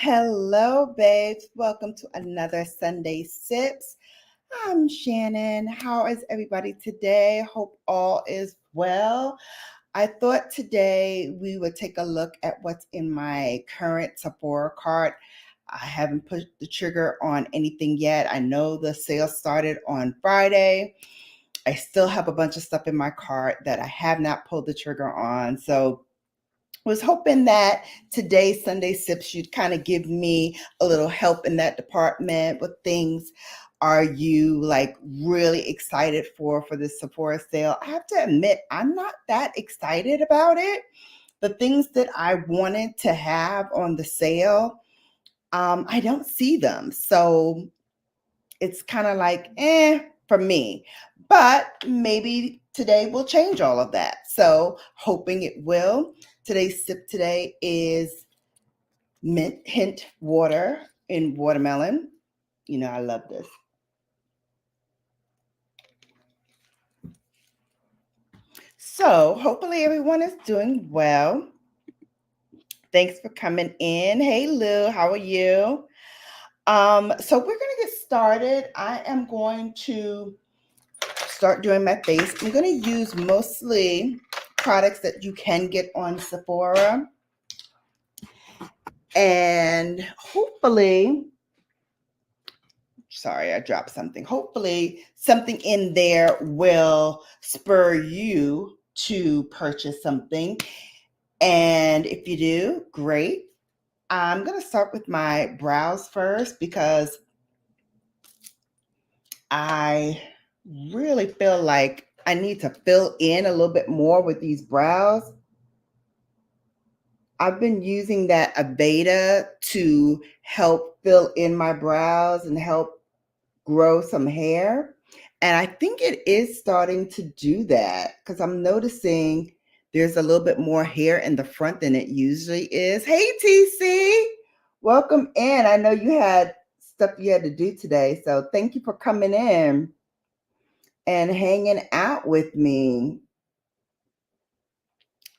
Hello, babes. Welcome to another Sunday Sips. I'm Shannon. How is everybody today? Hope all is well. I thought today we would take a look at what's in my current Sephora cart. I haven't put the trigger on anything yet. I know the sale started on Friday. I still have a bunch of stuff in my cart that I have not pulled the trigger on. So was hoping that today's Sunday Sips you'd kind of give me a little help in that department. What things are you like really excited for this Sephora sale? I have to admit, I'm not that excited about it. The things that I wanted to have on the sale, I don't see them. So it's kind of like, for me. But maybe today will change all of that. So hoping it will. Today's sip today is mint hint water in watermelon. You know, I love this. So hopefully everyone is doing well. Thanks for coming in. Hey Lou, how are you? So we're gonna get started. I am going to start doing my face. I'm gonna use mostly products that you can get on Sephora. And hopefully, sorry, I dropped something. Hopefully something in there will spur you to purchase something. And if you do, great. I'm going to start with my brows first because I really feel like I need to fill in a little bit more with these brows. I've been using that Aveda to help fill in my brows and help grow some hair. And I think it is starting to do that because I'm noticing there's a little bit more hair in the front than it usually is. Hey, TC, welcome in. I know you had stuff you had to do today. So thank you for coming in and hanging out with me.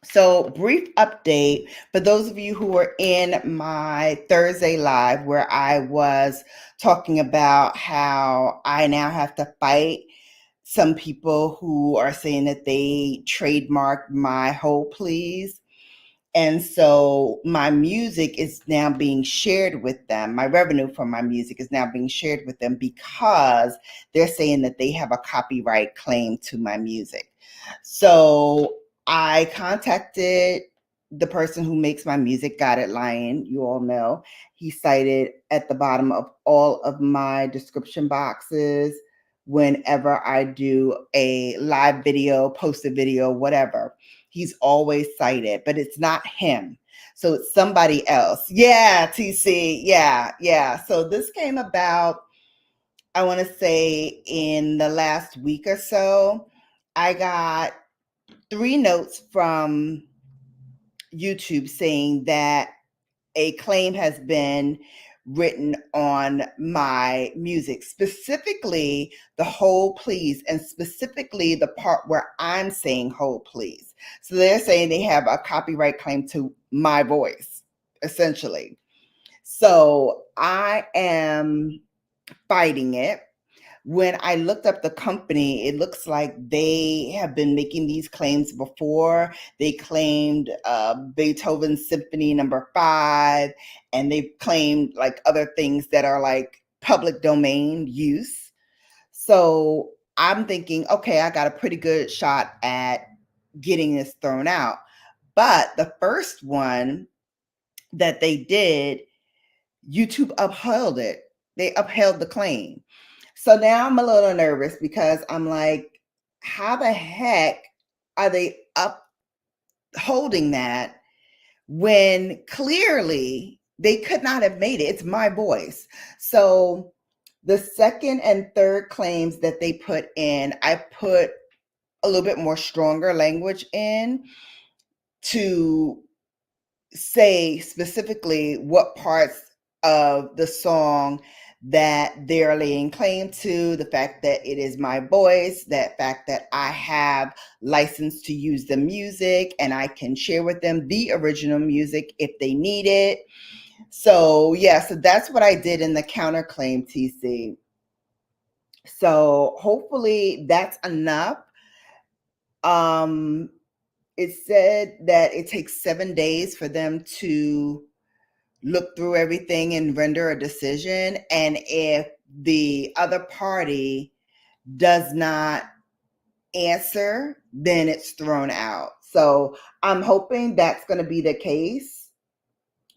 So, brief update for those of you who were in my Thursday live where I was talking about how I now have to fight some people who are saying that they trademarked my Hold Please. And so my music is now being shared with them. My revenue from my music is now being shared with them because they're saying that they have a copyright claim to my music. So I contacted the person who makes my music, Got It Lion, you all know. He cited at the bottom of all of my description boxes whenever I do a live video, post a video, whatever. He's always cited, but it's not him. So it's somebody else. Yeah, TC. Yeah. So this came about, I want to say, in the last week or so. I got 3 notes from YouTube saying that a claim has been written on my music, specifically the Hold Please, and specifically the part where I'm saying Hold Please. So they're saying they have a copyright claim to my voice, essentially. So I am fighting it. When I looked up the company, it looks like they have been making these claims before. They claimed Beethoven's Symphony No. 5, and they've claimed like other things that are like public domain use. So I'm thinking, okay, I got a pretty good shot at getting this thrown out. But the first one that they did, YouTube upheld it. They upheld the claim. So now I'm a little nervous because I'm like, how the heck are they upholding that when clearly they could not have made it? It's my voice. So the second and third claims that they put in, I put a little bit more stronger language in to say specifically what parts of the song that they're laying claim to, the fact that it is my voice, that fact that I have license to use the music and I can share with them the original music if they need it. So yeah, so that's what I did in the counterclaim, TC. So hopefully that's enough. Um, it said that it takes 7 days for them to look through everything and render a decision. And if the other party does not answer, then it's thrown out. So I'm hoping that's going to be the case,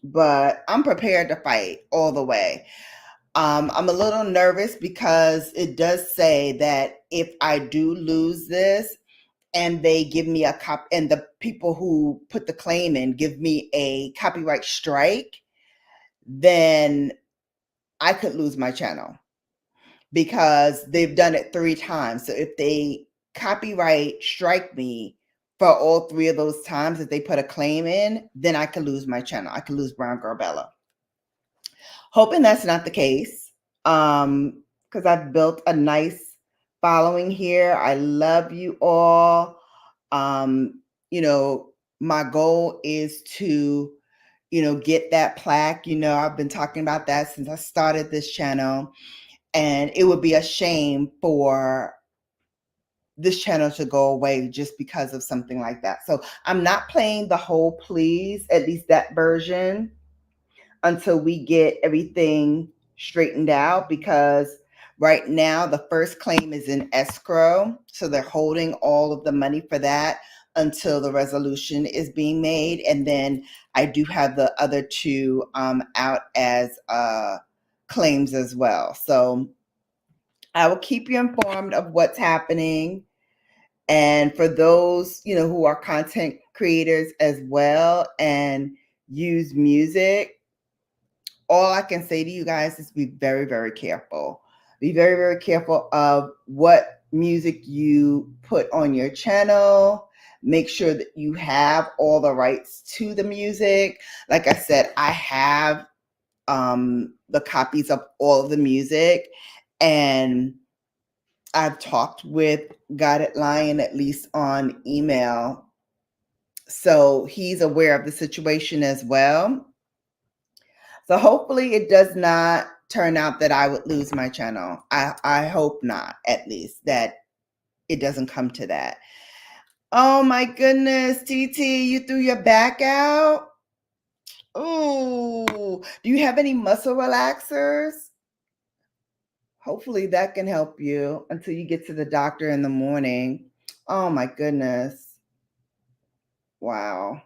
but I'm prepared to fight all the way. I'm a little nervous because it does say that if I do lose this and they give me a cop, and the people who put the claim in give me a copyright strike, then I could lose my channel because they've done it 3 times. So if they copyright strike me for all 3 of those times that they put a claim in, then I could lose my channel. I could lose BrownGirlBella. Hoping that's not the case, because I've built a nice following here. I love you all. You know, my goal is to, get that plaque. I've been talking about that since I started this channel, and it would be a shame for this channel to go away just because of something like that. So I'm not playing the whole please, at least that version, until we get everything straightened out, because right now the first claim is in escrow. So they're holding all of the money for that until the resolution is being made. And then I do have the other 2 out as claims as well. So I will keep you informed of what's happening. And for those, who are content creators as well and use music, all I can say to you guys is be very, very careful. Be very, very careful of what music you put on your channel. Make sure that you have all the rights to the music. Like I said, I have the copies of all of the music, and I've talked with Guided Lion at least on email. So he's aware of the situation as well. So hopefully it does not turn out that I would lose my channel. I hope not, at least, that it doesn't come to that. Oh my goodness, TT, you threw your back out? Oh, do you have any muscle relaxers? Hopefully that can help you until you get to the doctor in the morning. Oh my goodness. Wow.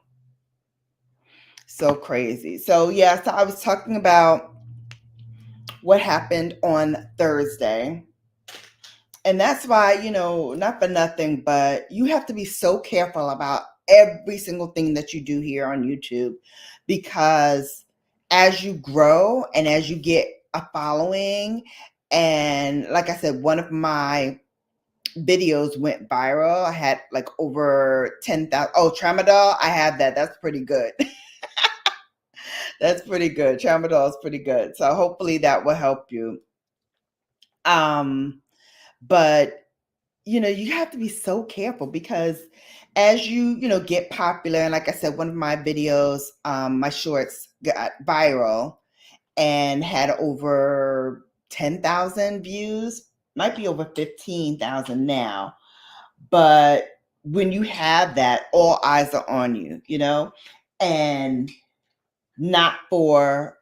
So crazy. So yeah, so I was talking about what happened on Thursday. And that's why, not for nothing, but you have to be so careful about every single thing that you do here on YouTube, because as you grow and as you get a following, and like I said, one of my videos went viral. I had like over 10,000. Oh, tramadol, I had that. That's pretty good. That's pretty good. Tramadol is pretty good. So hopefully that will help you. But you have to be so careful, because as you get popular, and like I said, one of my videos, my shorts got viral and had over 10,000 views, might be over 15,000 now. But when you have that, all eyes are on you, and not for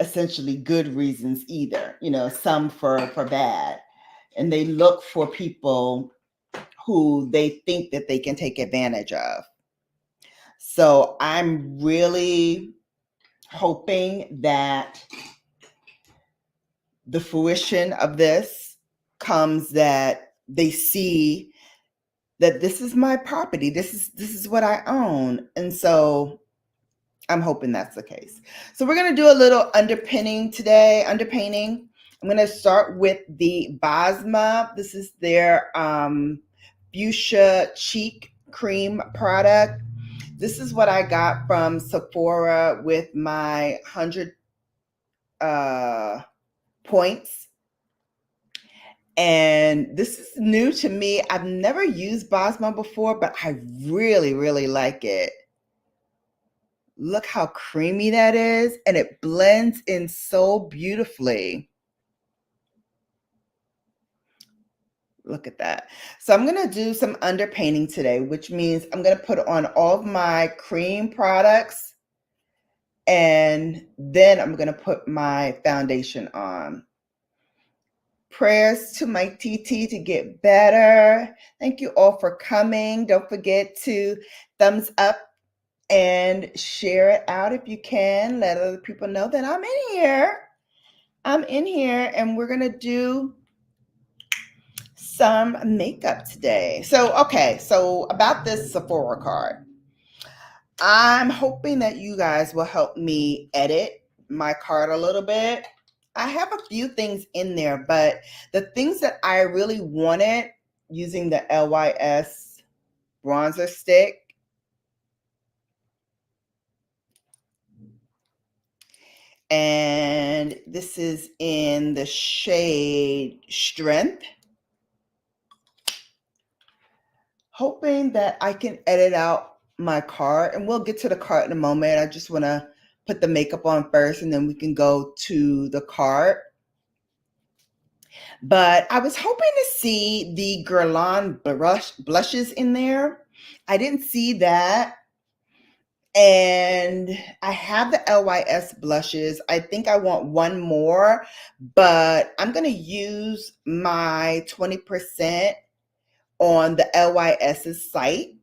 essentially good reasons either, some for bad. And they look for people who they think that they can take advantage of. So I'm really hoping that the fruition of this comes, that they see that this is my property. This is what I own. And so I'm hoping that's the case. So we're going to do a little underpainting today. I'm going to start with the Basma. This is their fuchsia cheek cream product. This is what I got from Sephora with my 100 points. And this is new to me. I've never used Basma before, but I really, really like it. Look how creamy that is, and it blends in so beautifully. Look at that. So I'm going to do some underpainting today, which means I'm going to put on all of my cream products, and then I'm going to put my foundation on. Prayers to my TT to get better. Thank you all for coming. Don't forget to thumbs up and share it out if you can. Let other people know that I'm in here. I'm in here, and we're going to do some makeup today. So about this Sephora card. I'm hoping that you guys will help me edit my card a little bit. I have a few things in there, but the things that I really wanted using the LYS bronzer stick, and this is in the shade Strength. Hoping that I can edit out my card, and we'll get to the card in a moment. I just want to put the makeup on first, and then we can go to the card. But I was hoping to see the Guerlain blushes in there. I didn't see that. And I have the LYS blushes. I think I want one more, but I'm going to use my 20% on the LYS's site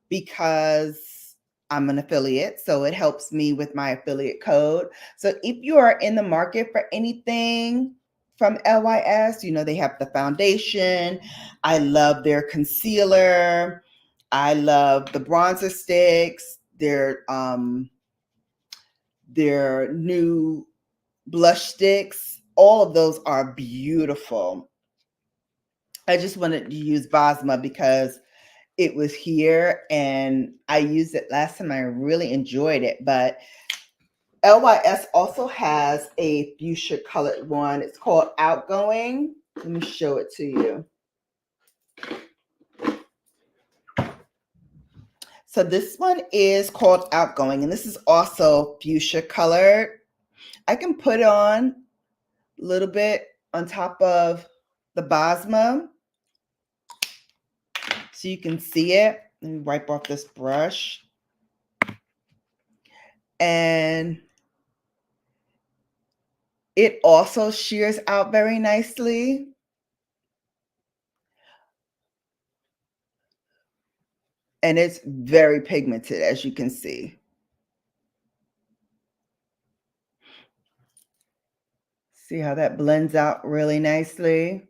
because I'm an affiliate, so it helps me with my affiliate code. So if you are in the market for anything from LYS, they have the foundation. I love their concealer. I love the bronzer sticks. Their new blush sticks. All of those are beautiful. I just wanted to use Bosma because it was here and I used it last time. I really enjoyed it. But LYS also has a fuchsia colored one. It's called Outgoing. Let me show it to you. So this one is called Outgoing, and this is also fuchsia colored. I can put on a little bit on top of the Bosma so you can see it. Let me wipe off this brush. And it also shears out very nicely. And it's very pigmented, as you can see. See how that blends out really nicely?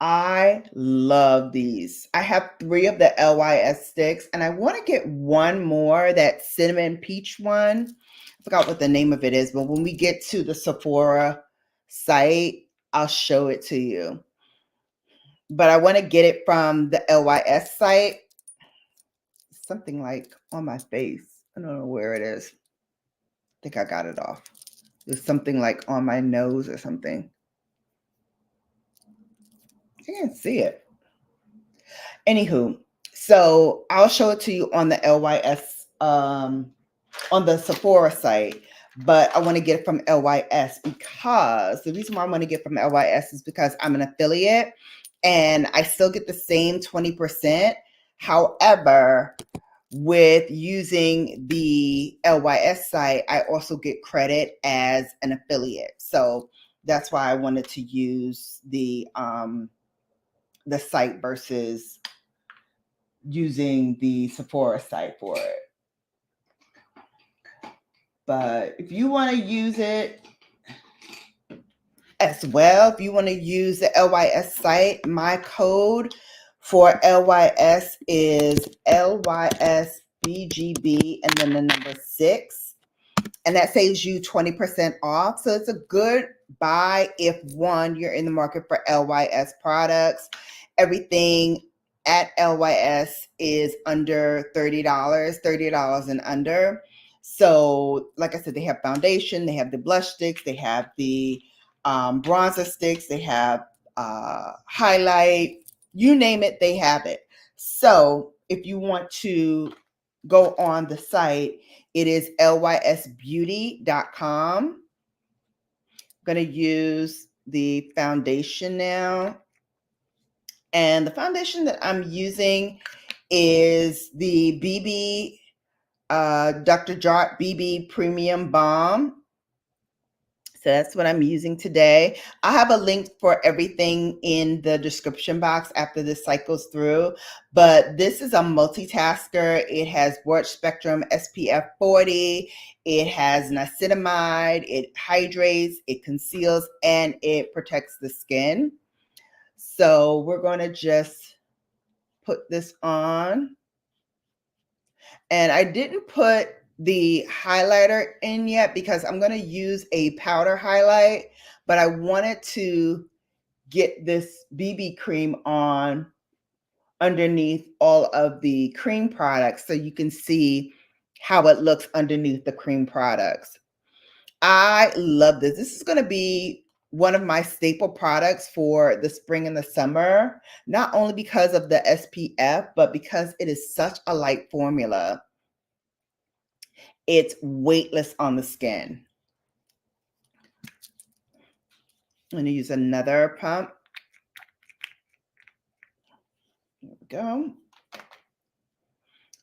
I love these. I have 3 of the LYS sticks, and I want to get one more, that cinnamon peach one. I forgot what the name of it is, but when we get to the Sephora site, I'll show it to you. But I want to get it from the LYS site. Something like on my face. I don't know where it is. I think I got it off. There's something like on my nose or something. I can't see it. Anywho, so I'll show it to you on the LYS, on the Sephora site, but I want to get it from LYS because the reason why I want to get from LYS is because I'm an affiliate and I still get the same 20%. However, with using the LYS site, I also get credit as an affiliate. So that's why I wanted to use the site versus using the Sephora site for it. But if you want to use it as well, if you want to use the LYS site, my code for LYS is LYSBGB and then the number 6. And that saves you 20% off. So it's a good buy if, one, you're in the market for LYS products. Everything at LYS is under $30, $30 and under. So like I said, they have foundation, they have the blush sticks, they have the bronzer sticks, they have highlight, you name it, they have it. So if you want to go on the site, It is lysbeauty.com. I'm going to use the foundation now. And the foundation that I'm using is the Dr. Jart BB Premium Balm. So that's what I'm using today. I have a link for everything in the description box after this cycles through, but this is a multitasker. It has broad spectrum SPF 40. It has niacinamide. It hydrates, it conceals, and it protects the skin. So we're going to just put this on. And I didn't put the highlighter in yet because I'm going to use a powder highlight, but I wanted to get this BB cream on underneath all of the cream products so you can see how it looks underneath the cream products. I love this. This is going to be one of my staple products for the spring and the summer, not only because of the SPF, but because it is such a light formula. It's weightless on the skin. I'm going to use another pump. There we go.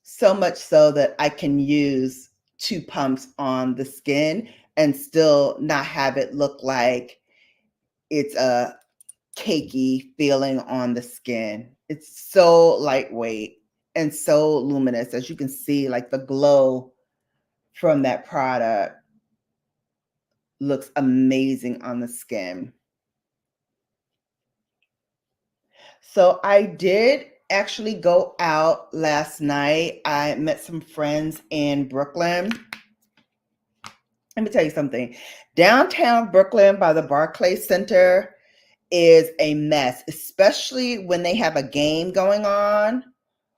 So much so that I can use 2 pumps on the skin and still not have it look like it's a cakey feeling on the skin. It's so lightweight and so luminous. As you can see, like the glow from that product looks amazing on the skin. So I did actually go out last night. I met some friends in Brooklyn. Let me tell you something. Downtown Brooklyn by the Barclays Center is a mess, especially when they have a game going on,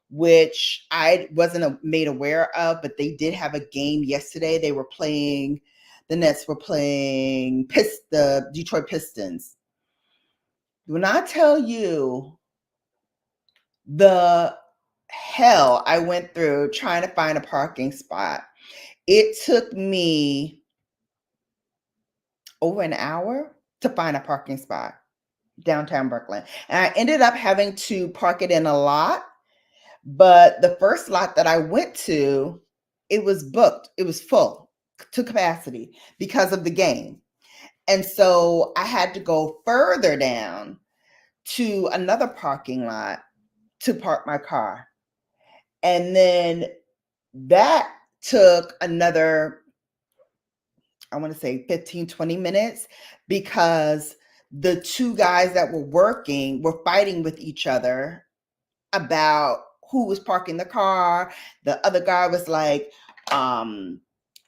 which I wasn't made aware of, but they did have a game yesterday. They were playing, the Nets were playing the Detroit Pistons. When I tell you the hell I went through trying to find a parking spot, it took me over an hour to find a parking spot downtown Brooklyn. And I ended up having to park it in a lot. But the first lot that I went to, it was booked. It was full to capacity because of the game. And so I had to go further down to another parking lot to park my car. And then that took another, I want to say 15, 20 minutes because the 2 guys that were working were fighting with each other about who was parking the car. The other guy was like,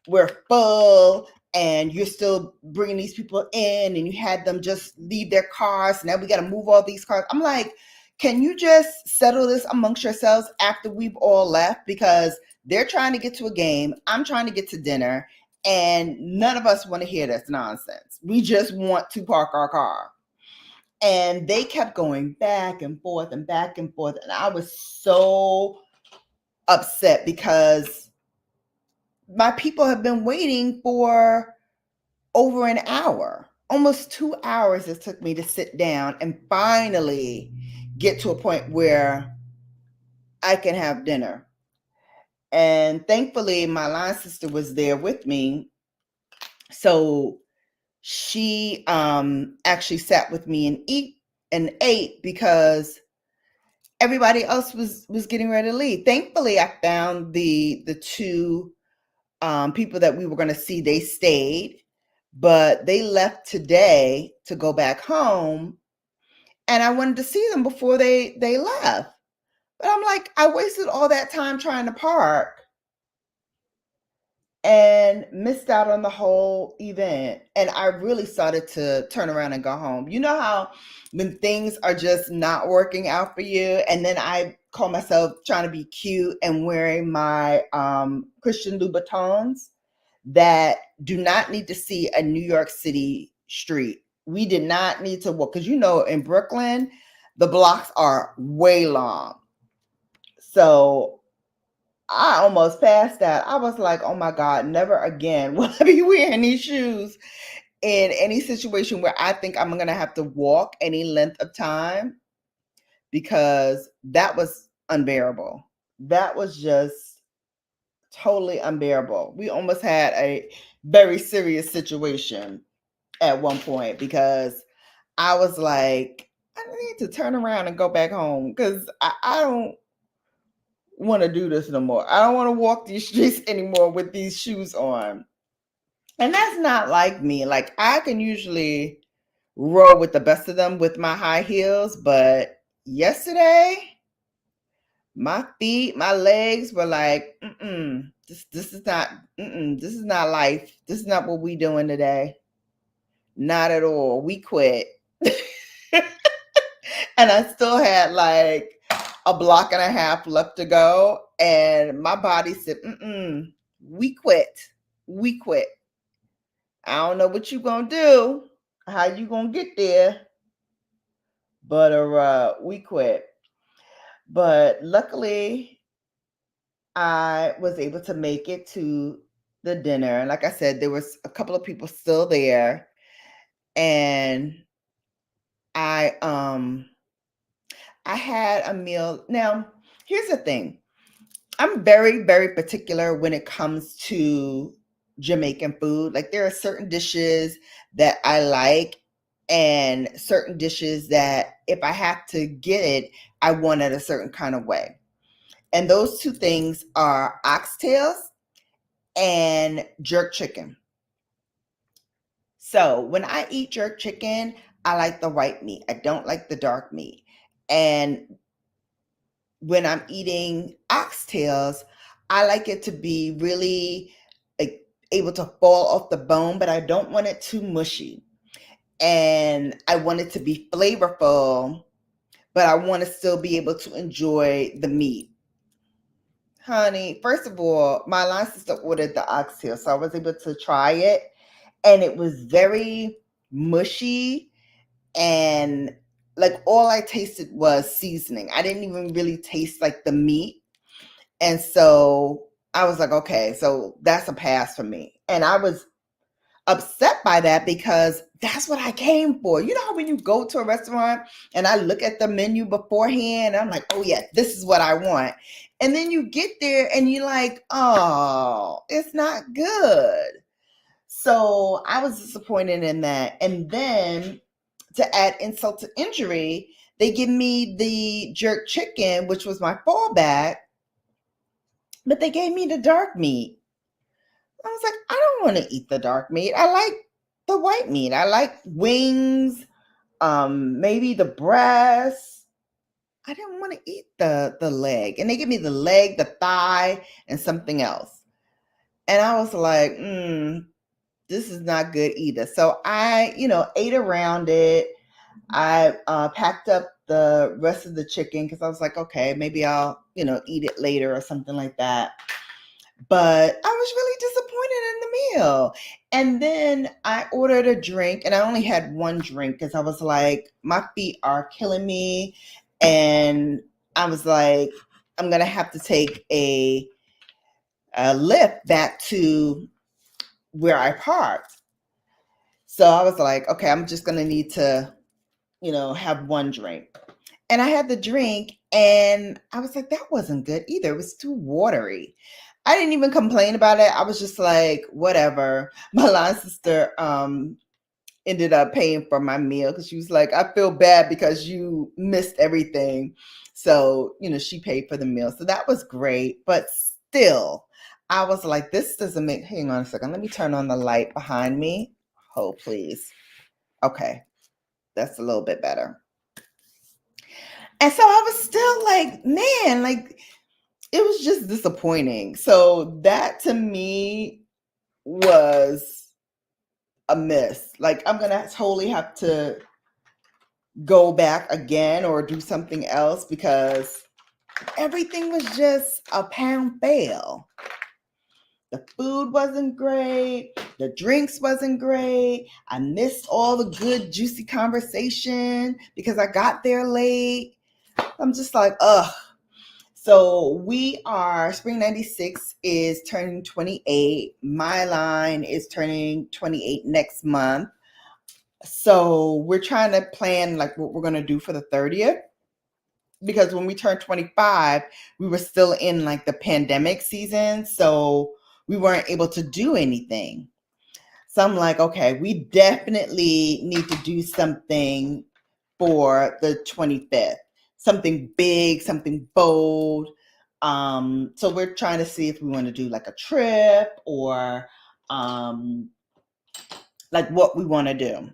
we're full and you're still bringing these people in and you had them just leave their cars. Now we got to move all these cars. I'm like, can you just settle this amongst yourselves after we've all left? Because they're trying to get to a game. I'm trying to get to dinner. And none of us want to hear this nonsense. We just want to park our car. And they kept going back and forth and back and forth. And I was so upset because my people have been waiting for over an hour, almost 2 hours it took me to sit down and finally get to a point where I can have dinner. And thankfully, my line sister was there with me. So she actually sat with me and ate because everybody else was getting ready to leave. Thankfully, I found the 2 people that we were going to see. They stayed, but they left today to go back home, and I wanted to see them before they left. But I'm like, I wasted all that time trying to park and missed out on the whole event. And I really started to turn around and go home. You know how when things are just not working out for you, and then I call myself trying to be cute and wearing my Christian Louboutins that do not need to see a New York City street. We did not need to walk, because in Brooklyn, the blocks are way long. So I almost passed out. I was like, oh my God, never again will I be wearing these shoes in any situation where I think I'm going to have to walk any length of time, because that was unbearable. That was just totally unbearable. We almost had a very serious situation at one point, because I was like, I need to turn around and go back home, because I don't want to do this no more. I don't want to walk these streets anymore with these shoes on. And that's not like me. Like, I can usually roll with the best of them with my high heels, but yesterday, my feet, my legs were like, this is not, this is not life. This is not what we doing today. Not at all. We quit. And I still had like a block and a half left to go. And my body said, we quit. We quit. I don't know what you gonna do, how you gonna get there, but we quit. But luckily, I was able to make it to the dinner. And like I said, there was a couple of people still there. And I I had a meal. Now, here's the thing. I'm very, very particular when it comes to Jamaican food. Like, there are certain dishes that I like, and certain dishes that if I have to get it, I want it a certain kind of way. And those two things are oxtails and jerk chicken. So when I eat jerk chicken, I like the white meat. I don't like the dark meat. And when I'm eating oxtails, I like it to be really like able to fall off the bone, but I don't want it too mushy. And I want it to be flavorful, but I want to still be able to enjoy the meat. Honey, first of all, my line sister ordered the oxtail, so I was able to try it, and it was very mushy, and like all I tasted was seasoning. I didn't even really taste like the meat. And so I was like, okay, so that's a pass for me. And I was upset by that, because that's what I came for. You know how when you go to a restaurant and I look at the menu beforehand, I'm like, oh yeah, this is what I want. And then you get there and you're like, oh, it's not good. So I was disappointed in that. And then to add insult to injury, they give me the jerk chicken, which was my fallback, but they gave me the dark meat. I was like, I don't want to eat the dark meat. I like the white meat. I like wings, maybe the breast. I didn't want to eat the leg. And they give me the leg, the thigh, and something else. And I was like, this is not good either. So I, ate around it. I packed up the rest of the chicken, because I was like, okay, maybe I'll, eat it later or something like that. But I was really disappointed in the meal. And then I ordered a drink, and I only had one drink, because I was like, my feet are killing me. And I was like, I'm going to have to take a lift back to where I parked. So I was like, okay, I'm just going to need to, have one drink. And I had the drink, and I was like, that wasn't good either. It was too watery. I didn't even complain about it. I was just like, whatever. My line sister ended up paying for my meal, because she was like, I feel bad because you missed everything. So, she paid for the meal. So that was great. But still, I was like, this doesn't make, hang on a second. Let me turn on the light behind me. Hold, please. Okay. That's a little bit better. And so I was still like, man, like, it was just disappointing. So that to me was a miss. Like, I'm going to totally have to go back again or do something else, because everything was just a pound fail. The food wasn't great. The drinks wasn't great. I missed all the good, juicy conversation because I got there late. I'm just like, ugh. So Spring 96 is turning 28. My line is turning 28 next month. So we're trying to plan like what we're going to do for the 30th. Because when we turned 25, we were still in like the pandemic season. So we weren't able to do anything. So I'm like, okay, we definitely need to do something for the 25th. Something big, something bold. So we're trying to see if we want to do like a trip or like what we want to do.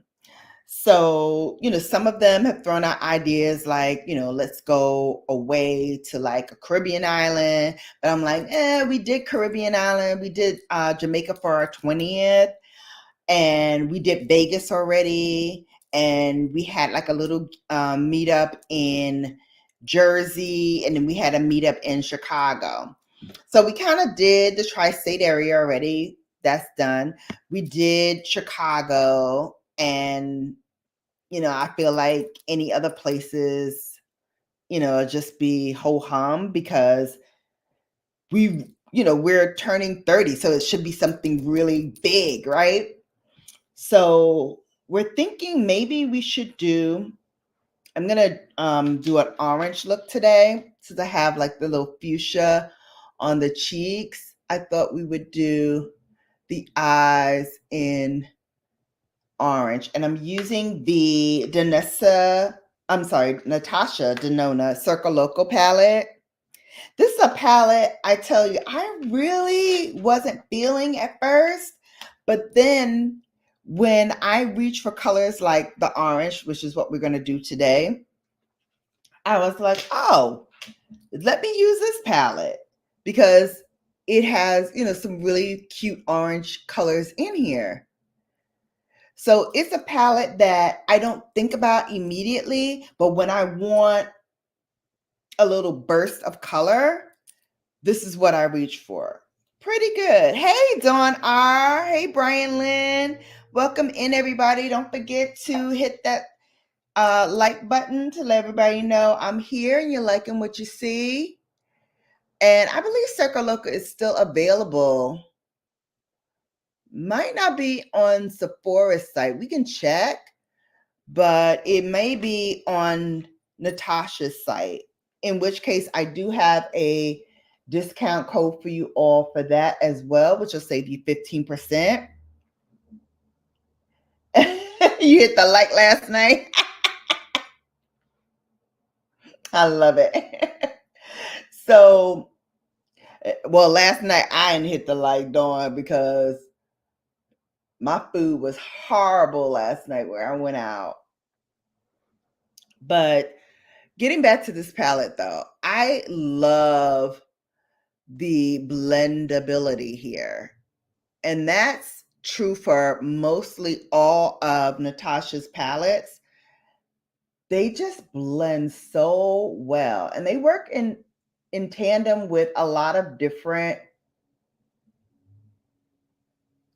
So, some of them have thrown out ideas like, let's go away to like a Caribbean island. But I'm like, we did Caribbean island. We did Jamaica for our 20th. And we did Vegas already. And we had like a little meetup in Jersey. And then we had a meetup in Chicago. So we kind of did the tri-state area already. That's done. We did Chicago, and I feel like any other places, just be ho hum because we're turning 30, so it should be something really big, right? So we're thinking maybe we should I'm gonna do an orange look today since I have like the little fuchsia on the cheeks. I thought we would do the eyes in orange, and I'm using the Natasha Denona Circle Local palette. This is a palette I tell you I really wasn't feeling at first, but then when I reach for colors like the orange, which is what we're going to do today, I was like, oh, let me use this palette because it has, some really cute orange colors in here. So it's a palette that I don't think about immediately, but when I want a little burst of color, this is what I reach for. Pretty good. Hey, Dawn R. Hey, Brian Lynn. Welcome in, everybody. Don't forget to hit that like button to let everybody know I'm here and you're liking what you see. And I believe Circle Local is still available. Might not be on Sephora's site. We can check, but it may be on Natasha's site, in which case I do have a discount code for you all for that as well, which will save you 15%. You hit the like last night. I love it. So, well, last night I didn't hit the like, Dawn, because my food was horrible last night where I went out. But getting back to this palette though, I love the blendability here. And that's true for mostly all of Natasha's palettes. They just blend so well. And they work in tandem with a lot of different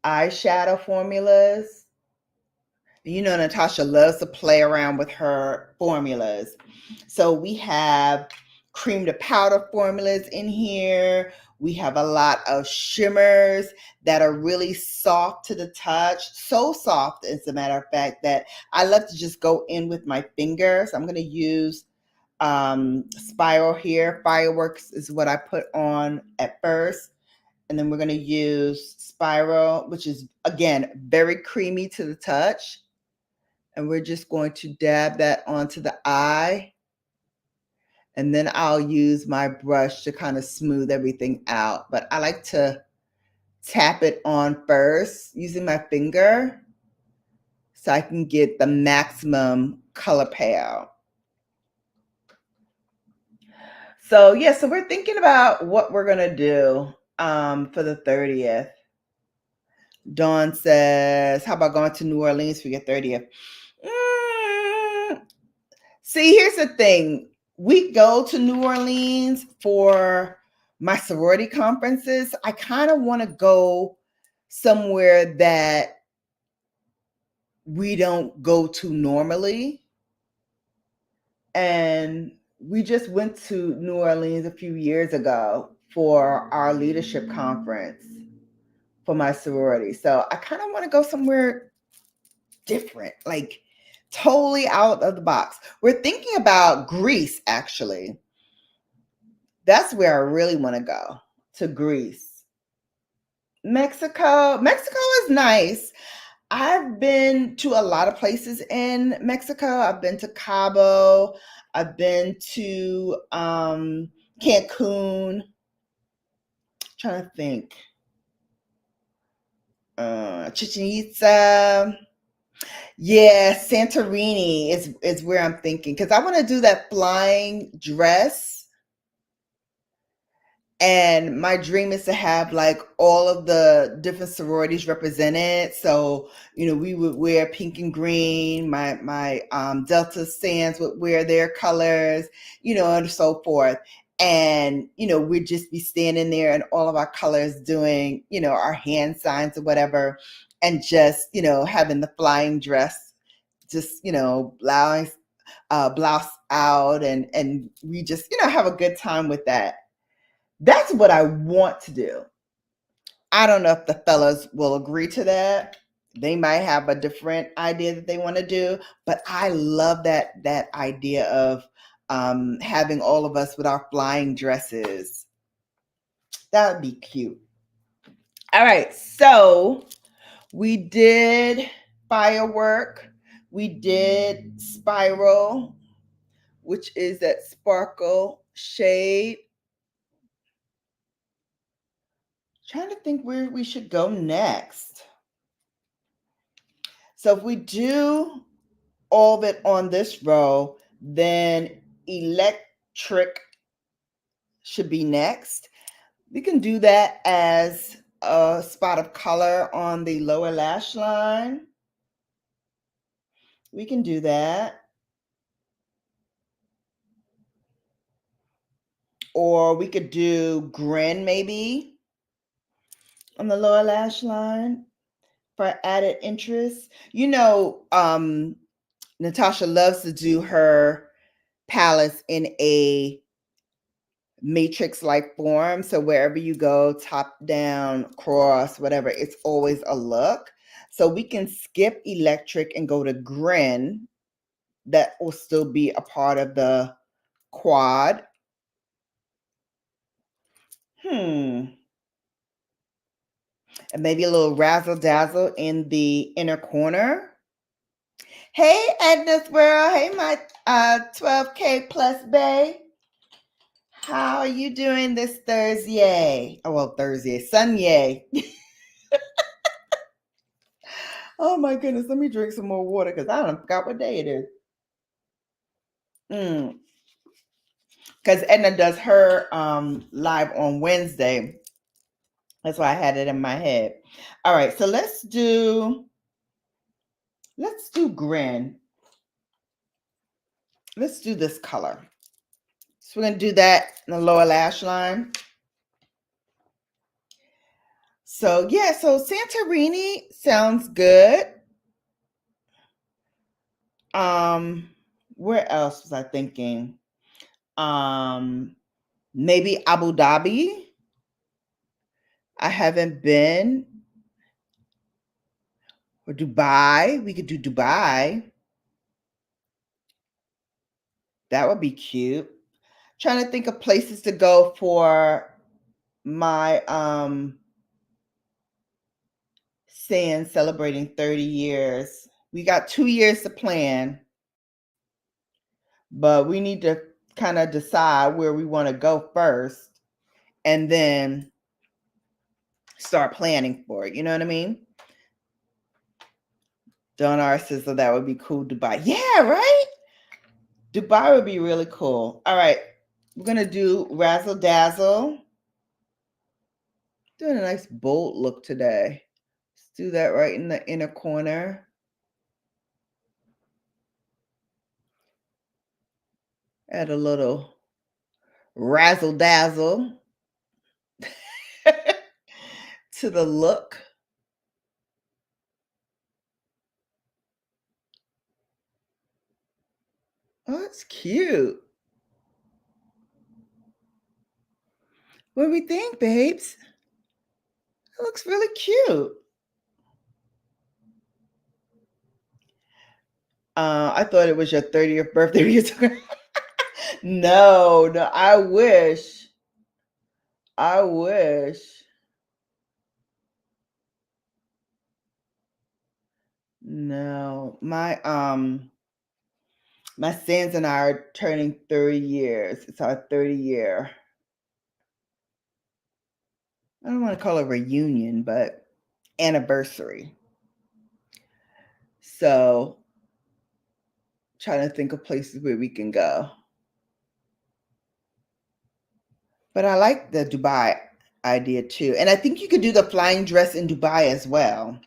eyeshadow formulas. Natasha loves to play around with her formulas. So we have cream to powder formulas in here. We have a lot of shimmers that are really soft to the touch. So soft, as a matter of fact, that I love to just go in with my fingers. I'm going to use Spiral here. Fireworks is what I put on at first. And then we're going to use Spiral, which is, again, very creamy to the touch. And we're just going to dab that onto the eye. And then I'll use my brush to kind of smooth everything out. But I like to tap it on first using my finger so I can get the maximum color payout. So yeah, so we're thinking about what we're going to do for the 30th. Dawn says, how about going to New Orleans for your 30th? See, here's the thing. We go to New Orleans for my sorority conferences. I kind of want to go somewhere that we don't go to normally. And we just went to New Orleans a few years ago for our leadership conference for my sorority. So I kind of want to go somewhere different, like totally out of the box. We're thinking about Greece, actually. That's where I really want to go, to Greece. Mexico is nice. I've been to a lot of places in Mexico. I've been to Cabo. I've been to Cancun. Trying to think. Chichen Itza. Yeah, Santorini is where I'm thinking because I want to do that flying dress. And my dream is to have like all of the different sororities represented. So, we would wear pink and green. My Delta Sands would wear their colors, and so forth. And, we'd just be standing there in all of our colors doing, our hand signs or whatever, and just, having the flying dress, just, blouse out, and we just, have a good time with that. That's what I want to do. I don't know if the fellas will agree to that. They might have a different idea that they want to do, but I love that idea of having all of us with our flying dresses. That would be cute. All right, so we did firework, we did spiral, which is that sparkle shade. Trying to think where we should go next. So if we do all of it on this row, then electric should be next. We can do that as a spot of color on the lower lash line. We can do that. Or we could do grin maybe on the lower lash line for added interest. Natasha loves to do her palettes in a matrix like form. So wherever you go, top down, cross, whatever, it's always a look. So we can skip electric and go to grin. That will still be a part of the quad. And maybe a little razzle dazzle in the inner corner. Hey, Edna's World. Hey, my 12K plus bae. How are you doing this Thursday? Oh, well, Thursday, Sunday. Oh my goodness, let me drink some more water because I don't forgot what day it is. Because Edna does her live on Wednesday. That's why I had it in my head. All right, so let's do grin. Let's do this color. So we're gonna do that in the lower lash line. So yeah, so Santorini sounds good. Where else was I thinking? Maybe Abu Dhabi. I haven't been. Or Dubai. We could do Dubai. That would be cute. Trying to think of places to go for my saying celebrating 30 years. We got 2 years to plan, but we need to kind of decide where we want to go first and then start planning for it. You know what I mean? Donar says, so that would be cool. Dubai. Yeah, right? Dubai would be really cool. All right. We're going to do Razzle Dazzle. Doing a nice bold look today. Let's do that right in the inner corner. Add a little razzle dazzle to the look. Oh, it's cute. What do we think, babes? It looks really cute. I thought it was your 30th birthday. No, I wish. I wish. No, my sons and I are turning 30 years. It's our 30 year. I don't want to call it reunion, but anniversary. So, trying to think of places where we can go. But I like the Dubai idea too. And I think you could do the flying dress in Dubai as well.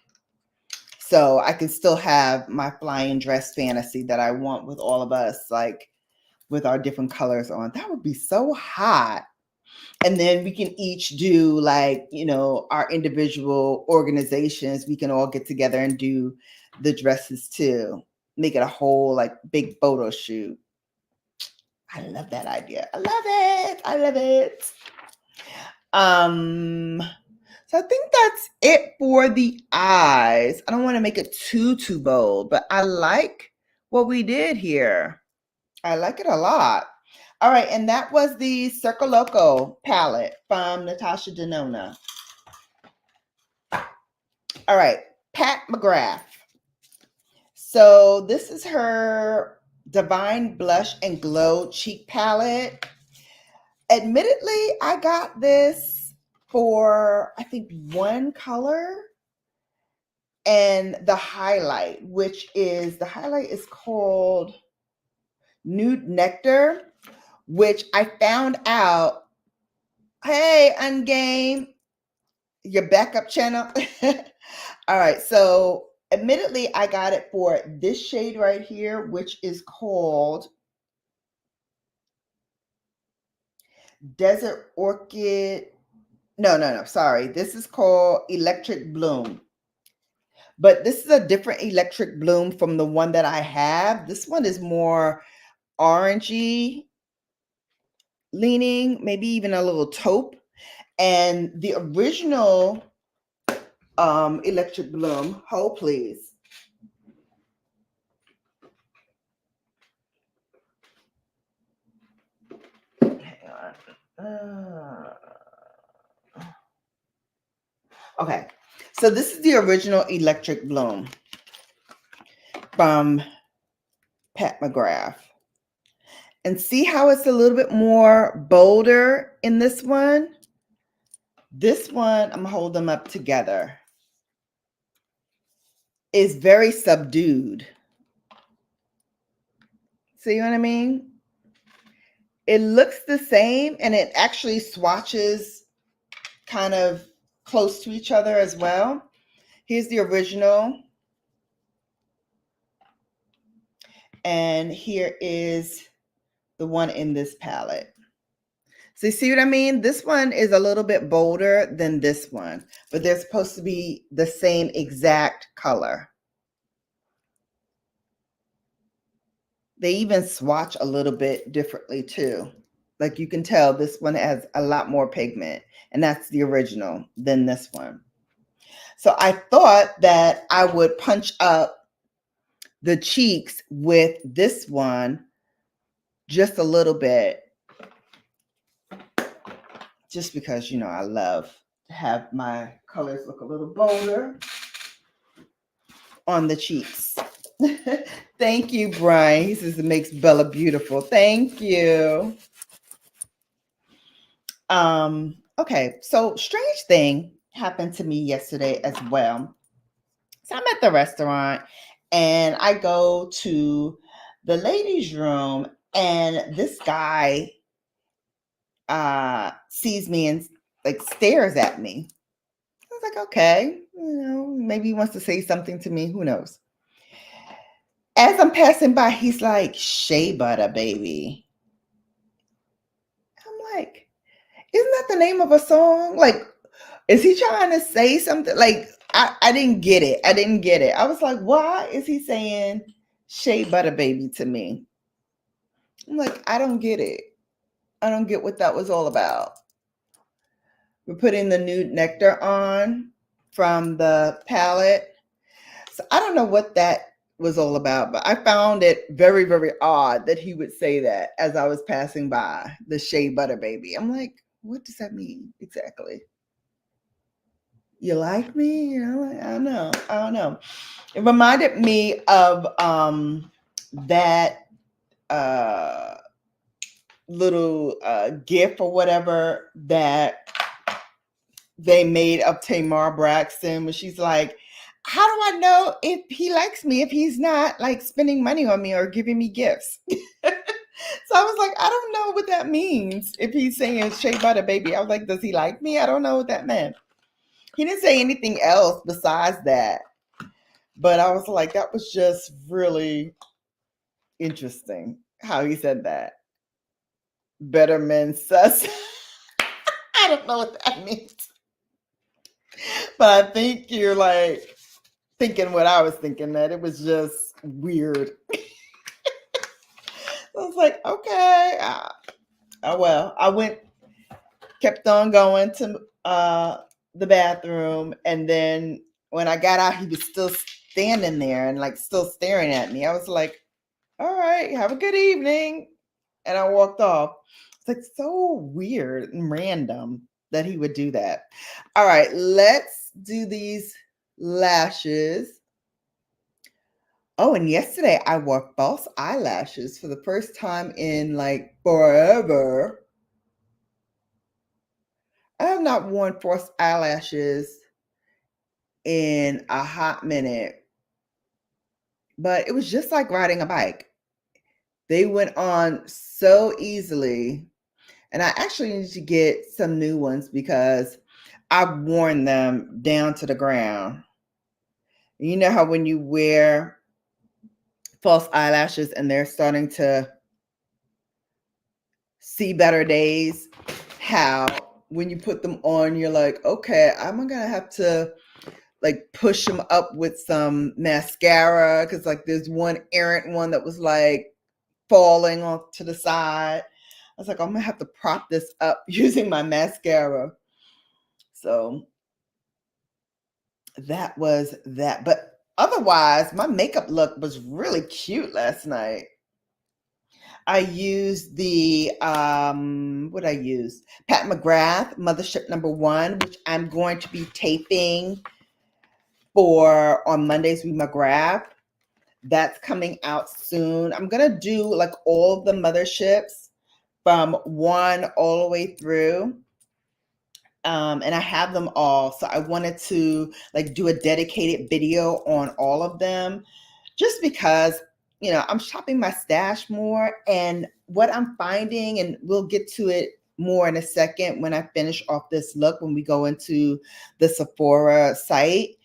So I can still have my flying dress fantasy that I want with all of us, like with our different colors on. That would be so hot. And then we can each do like, our individual organizations. We can all get together and do the dresses too. Make it a whole like big photo shoot. I love that idea. I love it. I love it. So I think that's it for the eyes. I don't want to make it too bold, but I like what we did here. I like it a lot. All right, and that was the Circo Loco palette from Natasha Denona. All right, Pat McGrath. So this is her Divine Blush and Glow Cheek Palette. Admittedly, I got this for, I think, one color and the highlight, the highlight is called Nude Nectar, which I found out, hey, Ungame, your backup channel. All right, so admittedly, I got it for this shade right here, which is called Desert Orchid. No, sorry. This is called Electric Bloom. But this is a different Electric Bloom from the one that I have. This one is more orangey leaning, maybe even a little taupe. And the original Electric Bloom, hold please. Hang on. Okay, so this is the original Electric Bloom from Pat McGrath. And see how it's a little bit more bolder in this one? This one, I'm gonna hold them up together, is very subdued. See what I mean? It looks the same and it actually swatches kind of close to each other as well. Here's the original. And here is the one in this palette. So you see what I mean? This one is a little bit bolder than this one, but they're supposed to be the same exact color. They even swatch a little bit differently too. Like you can tell this one has a lot more pigment, and that's the original than this one. So I thought that I would punch up the cheeks with this one just a little bit, just because, I love to have my colors look a little bolder on the cheeks. Thank you, Brian. He says it makes Bella beautiful. Thank you. Okay, so strange thing happened to me yesterday as well. So I'm at the restaurant and I go to the ladies' room and this guy sees me and like stares at me. I was like, okay, maybe he wants to say something to me. Who knows? As I'm passing by, he's like, "Shea butter, baby." I'm like, isn't that the name of a song? Like, is he trying to say something? Like, I didn't get it. I didn't get it. I was like, why is he saying "Shea butter, baby" to me? I'm like, I don't get it. I don't get what that was all about. We're putting the Nude Nectar on from the palette. So I don't know what that was all about, but I found it very, very odd that he would say that as I was passing by, the Shea Butter Baby. I'm like, what does that mean exactly? You like me? You know, I don't know. It reminded me of that little gif or whatever that they made of Tamar Braxton when she's like, how do I know if he likes me if he's not like spending money on me or giving me gifts? So I was like, I don't know what that means. If he's saying Shea Butter Baby, I was like, does he like me? I don't know what that meant. He didn't say anything else besides that. But I was like, that was just really interesting how he said that. Better men sus. I don't know what that means. But I think you're like thinking what I was thinking, that it was just weird. I was like, okay. Oh well. I kept on going to the bathroom, and then when I got out, he was still standing there and like still staring at me. I was like, all right, have a good evening. And I walked off. It's like so weird and random that he would do that. All right, let's do these lashes. Oh, and yesterday I wore false eyelashes for the first time in like forever. I have not worn false eyelashes in a hot minute, but it was just like riding a bike. They went on so easily. And I actually need to get some new ones because I've worn them down to the ground. You know how when you wear false eyelashes and they're starting to see better days, how when you put them on, you're like, okay, I'm going to have to like push them up with some mascara because like there's one errant one that was like falling off to the side. I was like, I'm going to have to prop this up using my mascara. So that was that. But otherwise, my makeup look was really cute last night. I used the what I used? Pat McGrath, Mothership #1, which I'm going to be taping for on Mondays with McGrath. That's coming out soon. I'm gonna do like all the motherships from 1 all the way through. And I have them all. So I wanted to like do a dedicated video on all of them just because, you know, I'm shopping my stash more, and what I'm finding, and we'll get to it more in a second when I finish off this look, when we go into the Sephora site,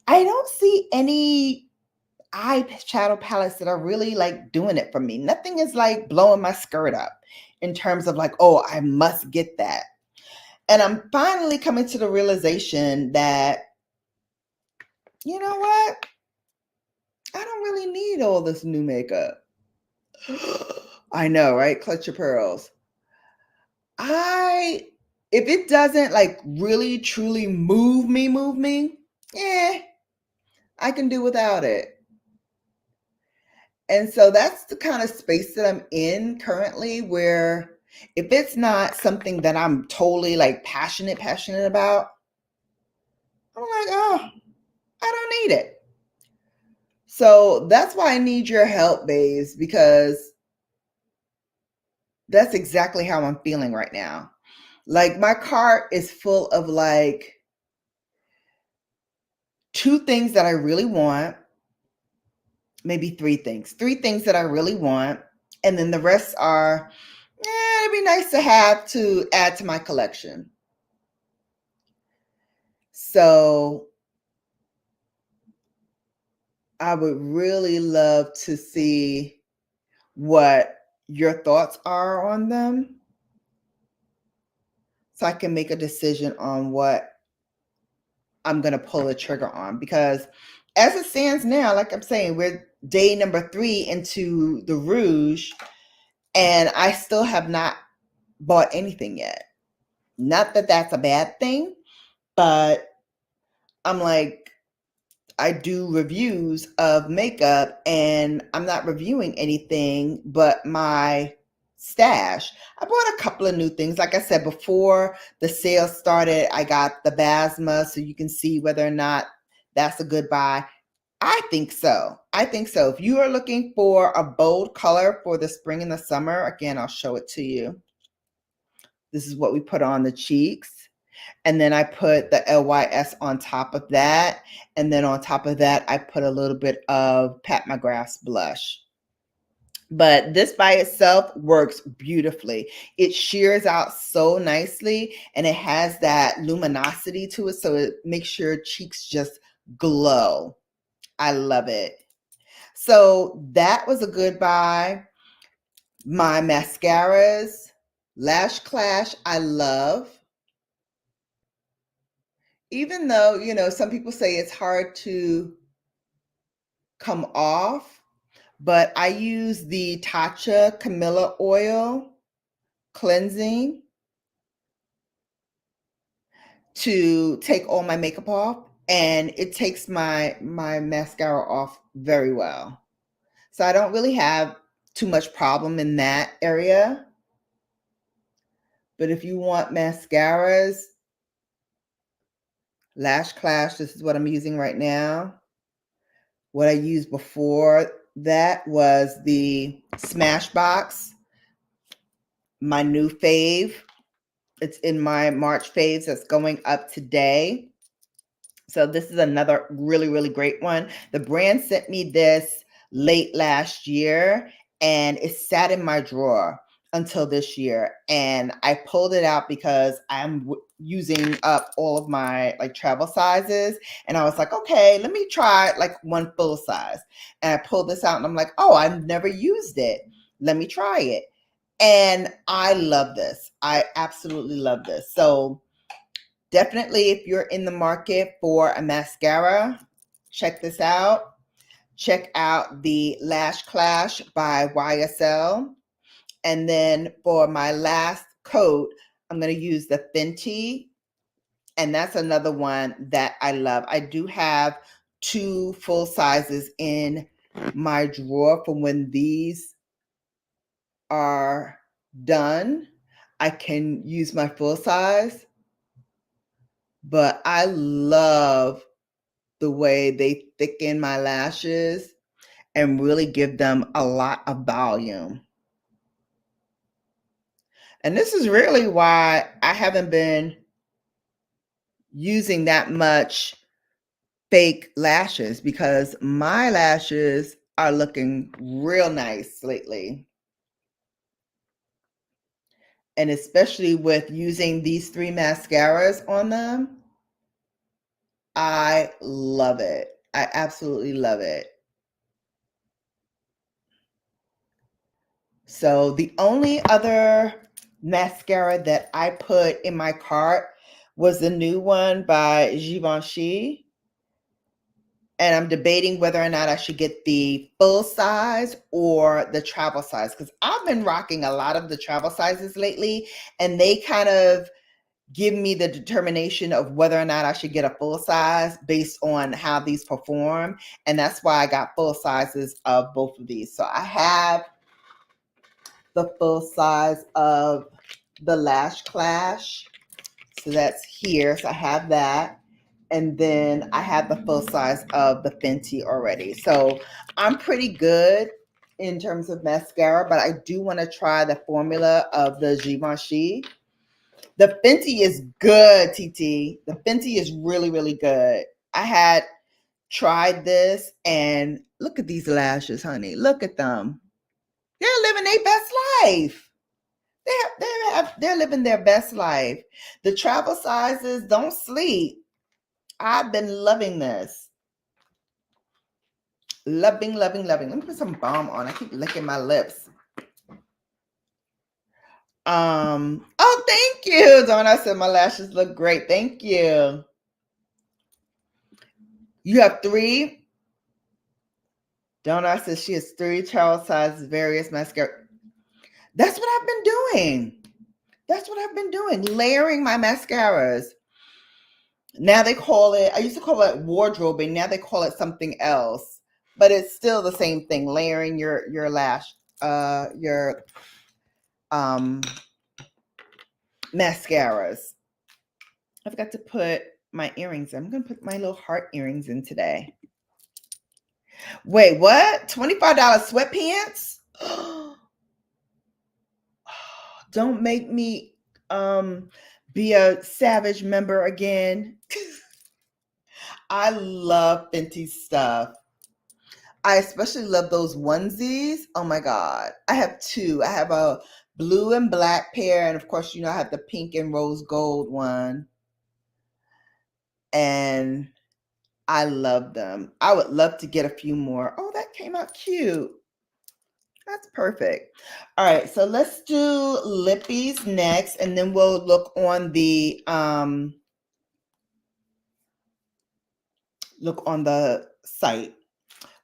I don't see any eyeshadow palettes that are really like doing it for me. Nothing is like blowing my skirt up in terms of like, oh, I must get that. And I'm finally coming to the realization that, you know what? I don't really need all this new makeup. I know, right? Clutch your pearls. If it doesn't like really truly move me, I can do without it. And so that's the kind of space that I'm in currently, where if it's not something that I'm totally like passionate about, I'm like, oh, I don't need it. So that's why I need your help, babes, because that's exactly how I'm feeling right now. Like my cart is full of like 2 things that I really want, maybe 3 things. 3 things that I really want, and then the rest are, it'd be nice to have to add to my collection. So I would really love to see what your thoughts are on them, so I can make a decision on what I'm going to pull the trigger on. Because as it stands now, like I'm saying, we're day number 3 into the Rouge, and I still have not bought anything yet. Not that that's a bad thing, but I'm like, I do reviews of makeup and I'm not reviewing anything but my stash. I bought a couple of new things. Like I said, before the sale started, I got the Basma, so you can see whether or not that's a good buy. I think so. I think so. If you are looking for a bold color for the spring and the summer, again, I'll show it to you. This is what we put on the cheeks. And then I put the LYS on top of that. And then on top of that, I put a little bit of Pat McGrath's blush. But this by itself works beautifully. It shears out so nicely and it has that luminosity to it. So it makes your cheeks just glow. I love it. So that was a good buy. My mascaras, Lash Clash, I love. Even though, you know, some people say it's hard to come off, but I use the Tatcha Camilla Oil cleansing to take all my makeup off, and it takes my mascara off very well. So I don't really have too much problem in that area. But if you want mascaras, Lash Clash, this is what I'm using right now. What I used before that was the Smashbox, my new fave. It's in my March faves that's going up today. So this is another really, really great one. The brand sent me this late last year and it sat in my drawer until this year. And I pulled it out because I'm using up all of my like travel sizes. And I was like, okay, let me try like one full size. And I pulled this out and I'm like, oh, I've never used it. Let me try it. And I love this. I absolutely love this. So definitely, if you're in the market for a mascara, check this out. Check out the Lash Clash by YSL. And then for my last coat, I'm going to use the Fenty. And that's another one that I love. I do have 2 full sizes in my drawer for when these are done. I can use my full size. But I love the way they thicken my lashes and really give them a lot of volume. And this is really why I haven't been using that much fake lashes, because my lashes are looking real nice lately. And especially with using these 3 mascaras on them, I love it. I absolutely love it. So the only other mascara that I put in my cart was the new one by Givenchy. And I'm debating whether or not I should get the full size or the travel size, because I've been rocking a lot of the travel sizes lately, and they kind of give me the determination of whether or not I should get a full size based on how these perform. And that's why I got full sizes of both of these. So I have the full size of the Lash Clash. So that's here. So I have that. And then I have the full size of the Fenty already. So I'm pretty good in terms of mascara, but I do want to try the formula of the Givenchy. The Fenty is good, TT. The Fenty is really, really good. I had tried this and look at these lashes, honey. Look at them. They're living their best life. They're living their best life. The travel sizes, don't sleep. I've been loving this. Loving, loving, loving. Let me put some balm on. I keep licking my lips. Oh, thank you. Donna said my lashes look great. Thank you. You have 3. Donna says she has 3 travel sizes, various mascara. That's what I've been doing. That's what I've been doing, layering my mascaras. Now they call it, I used to call it wardrobing. Now they call it something else, but it's still the same thing, layering your lash, your um, mascaras. I forgot to put my earrings in. I'm going to put my little heart earrings in today. Wait, what? $25 sweatpants? Don't make me be a Savage member again. I love Fenty stuff. I especially love those onesies. Oh my God. I have two. I have a blue and black pair. And of course, I have the pink and rose gold one. And I love them. I would love to get a few more. Oh, that came out cute. That's perfect. All right. So let's do lippies next. And then we'll look on the site.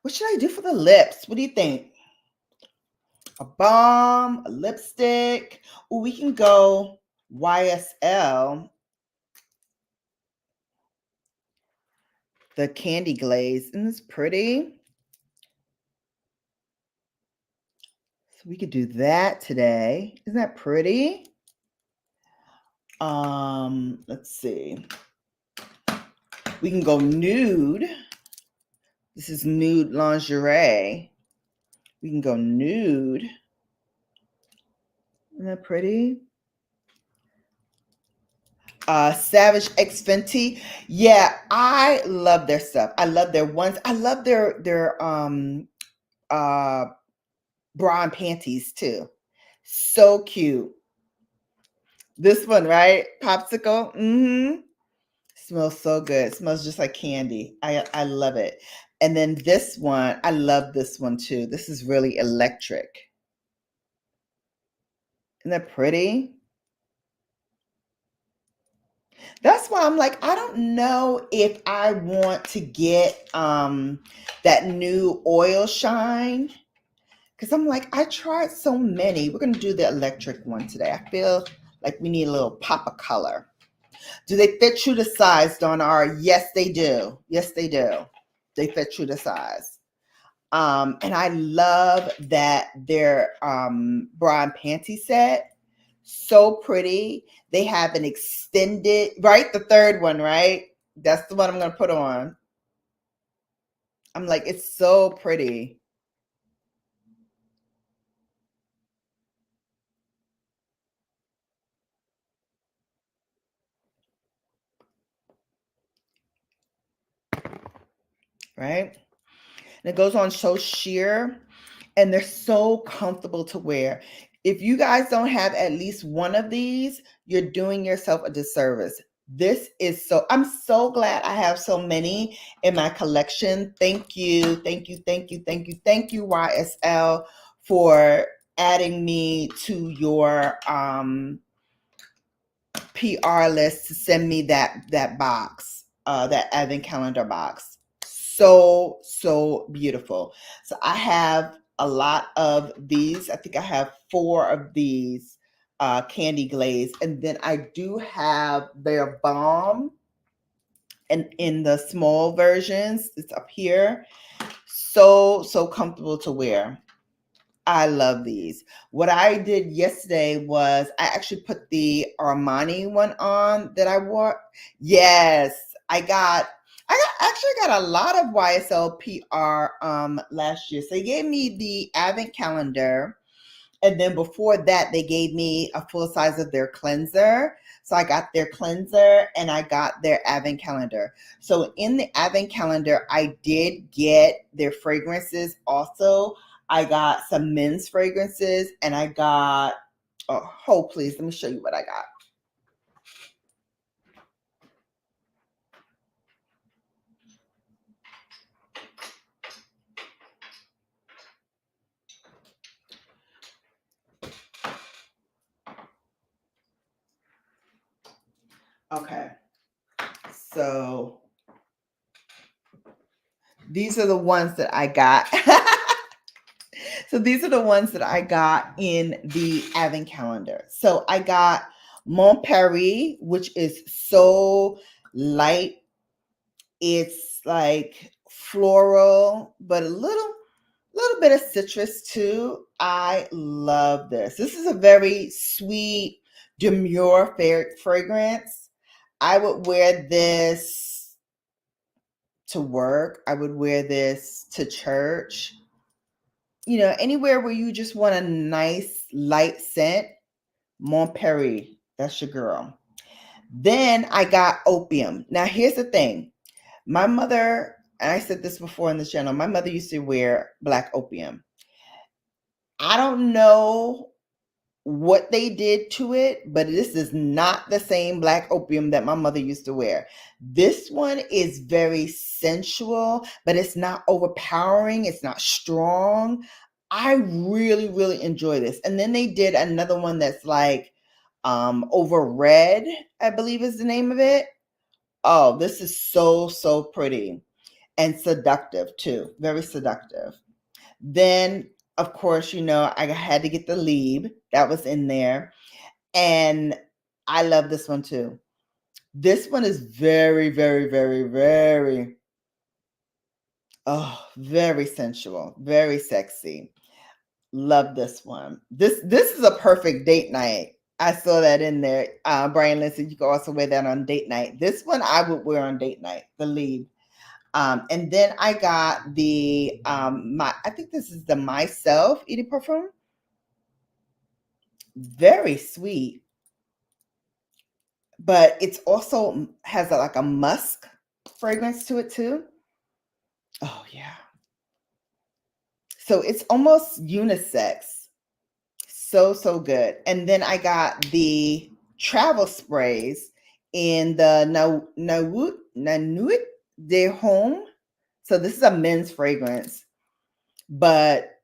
What should I do for the lips? What do you think? A balm, a lipstick. Ooh, we can go YSL. The candy glaze. Isn't this pretty? So we could do that today. Isn't that pretty? Let's see. We can go nude. This is nude lingerie. We can go nude. Isn't that pretty? Savage X Fenty. Yeah, I love their stuff. I love their ones. I love their bra and panties too. So cute. This one, right? Popsicle. Mm-hmm. Smells so good. It smells just like candy. I love it. And then this one, I love this one too. This is really electric. Isn't that pretty? That's why I'm like, I don't know if I want to get that new oil shine. Because I'm like, I tried so many. We're going to do the electric one today. I feel like we need a little pop of color. Do they fit you to size, Donna? Yes, they do. Yes, they do. They fit you to size. And I love that their bra and panty set. So pretty. They have an extended, right? The third one, right? That's the one I'm going to put on. I'm like, it's so pretty. Right? And it goes on so sheer, and they're so comfortable to wear. If you guys don't have at least one of these, you're doing yourself a disservice. This is I'm so glad I have so many in my collection. Thank you, thank you, thank you, thank you, thank you, YSL, for adding me to your PR list to send me that box, that advent calendar box. So beautiful. So I have a lot of these. I think I have 4 of these candy glaze, and then I do have their balm, and in the small versions, it's up here. So comfortable to wear. I love these. What I did yesterday was I actually put the Armani one on that I wore. Yes, actually got a lot of YSL PR last year. So they gave me the advent calendar, and then before that they gave me a full size of their cleanser. So I got their cleanser and I got their advent calendar. So in the advent calendar, I did get their fragrances also. I got some men's fragrances, and I got, oh, please, let me show you what I got. Okay. So these are the ones that I got. So these are the ones that I got in the advent calendar. So I got Mon Paris, which is so light. It's like floral, but a little bit of citrus too. I love this. This is a very sweet, demure fragrance. I would wear this to work. I would wear this to church. You know, anywhere where you just want a nice light scent, Mon Paris, that's your girl. Then I got opium. Now here's the thing. My mother, and I said this before in this channel, my mother used to wear black opium. I don't know what they did to it, but this is not the same black opium that my mother used to wear. This one is very sensual, but it's not overpowering. It's not strong. I really, really enjoy this. And then they did another one that's like over red, I believe is the name of it. Oh, this is so pretty and seductive too. Very seductive. Then, of course, you know, I had to get the Lieb that was in there. And I love this one too. This one is very, very, very, very, very sensual, very sexy. Love this one. This is a perfect date night. I saw that in there. Brian Lynn said you can also wear that on date night. This one I would wear on date night, the Lieb. And then I got the I think this is the Myself Eau de Parfum. Very sweet, but it's also has like a musk fragrance to it too. Oh yeah. So it's almost unisex. So good. And then I got the travel sprays in the Nanuit de Home. So this is a men's fragrance, but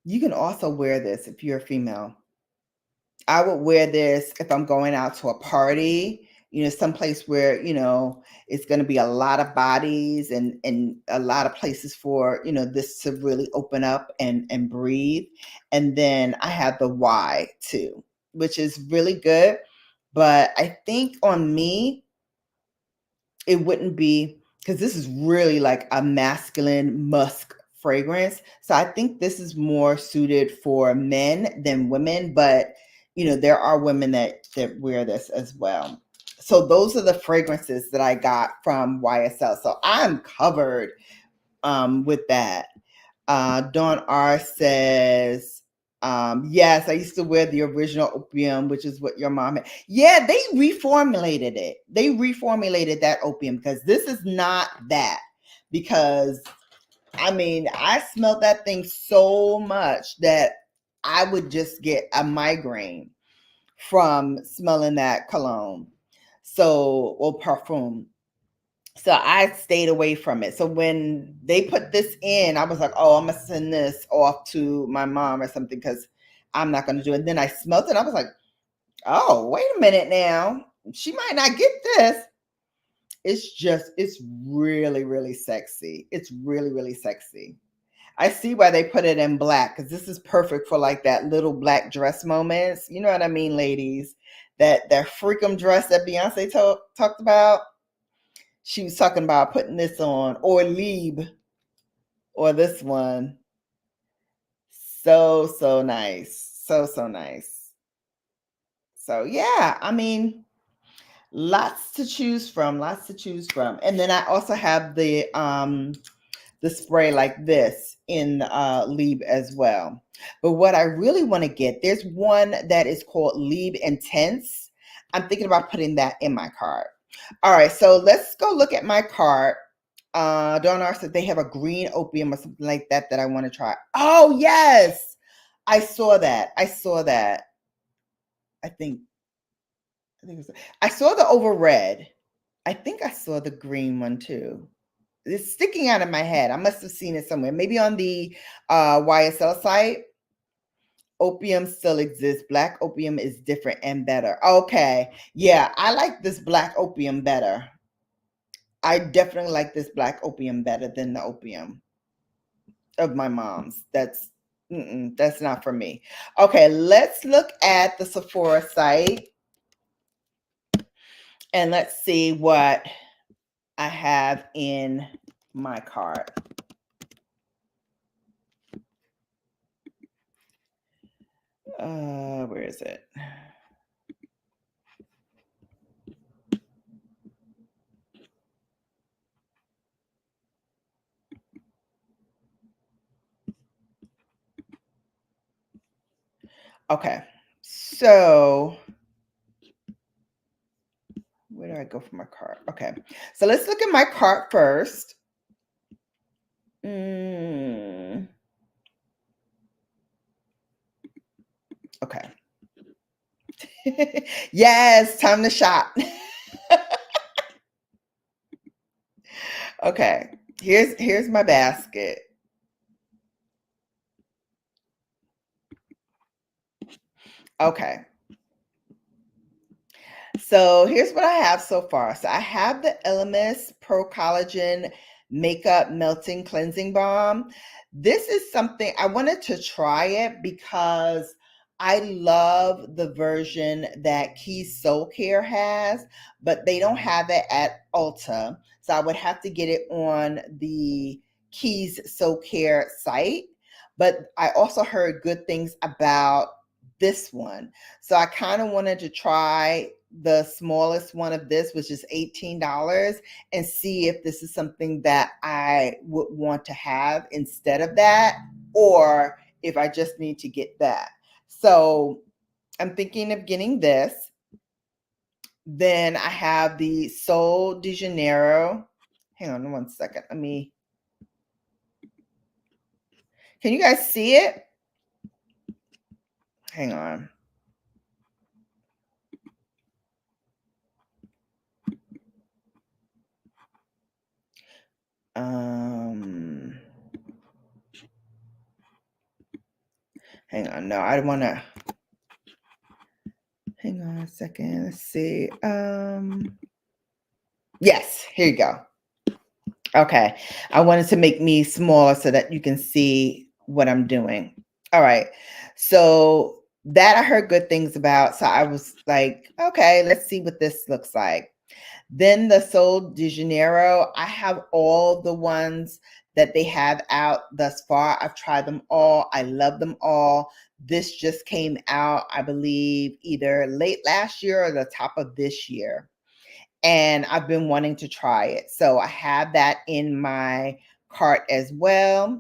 you can also wear this if you're a female. I would wear this if I'm going out to a party, you know, someplace where, you know, it's going to be a lot of bodies and a lot of places for, you know, this to really open up and breathe. And then I have the Y too, which is really good. But I think on me, it wouldn't be, because this is really like a masculine musk fragrance. So I think this is more suited for men than women, but you know, there are women that wear this as well. So those are the fragrances that I got from YSL. So I'm covered with that. Dawn R says, yes, I used to wear the original opium, which is what your mom had. Yeah, they reformulated it. They reformulated that opium because this is not that. Because, I mean, I smelled that thing so much that I would just get a migraine from smelling that cologne. So, or perfume. So I stayed away from it. So when they put this in, I was like, oh, I'm going to send this off to my mom or something because I'm not going to do it. And then I smelled it. I was like, oh, wait a minute now. She might not get this. It's really, really sexy. It's really, really sexy. I see why they put it in black because this is perfect for like that little black dress moments. You know what I mean, ladies? That freakum dress that Beyonce talked about. She was talking about putting this on, or Lieb, or this one. So nice. So nice. So yeah, I mean, lots to choose from, lots to choose from. And then I also have the spray like this in Lieb as well. But what I really want to get, there's one that is called Lieb Intense. I'm thinking about putting that in my cart. All right, so let's go look at my cart. Donar said they have a green opium or something like that I want to try. Oh, yes. I saw that. I think I saw the over red. I think I saw the green one too. It's sticking out of my head. I must have seen it somewhere. Maybe on the YSL site. Opium still exists. Black opium is different and better. Okay. Yeah, I like this black opium better. I definitely like this black opium better than the opium of my mom's. That's That's not for me. Okay, let's look at the Sephora site and let's see what I have in my cart. Where is it? Okay, so where do I go for my cart? Okay, so let's look at my cart first. Okay. Yes, time to shop. Okay, here's my basket. Okay. So here's what I have so far. So I have the Elemis Pro Collagen Makeup Melting Cleansing Balm. This is something I wanted to try it because I love the version that Keys Soul Care has, but they don't have it at Ulta. So I would have to get it on the Keys Soul Care site. But I also heard good things about this one. So I kind of wanted to try the smallest one of this, which is $18, and see if this is something that I would want to have instead of that, or if I just need to get that. So I'm thinking of getting this. Then I have the Sol de Janeiro. Hang on one second. Can you guys see it? Hang on. Hang on. No, I want to. Hang on a second. Let's see. Yes, here you go. Okay. I wanted to make me smaller so that you can see what I'm doing. All right. So that I heard good things about. So I was like, okay, let's see what this looks like. Then the Sol de Janeiro, I have all the ones that they have out thus far. I've tried them all. I love them all. This just came out, I believe, either late last year or the top of this year. And I've been wanting to try it. So I have that in my cart as well.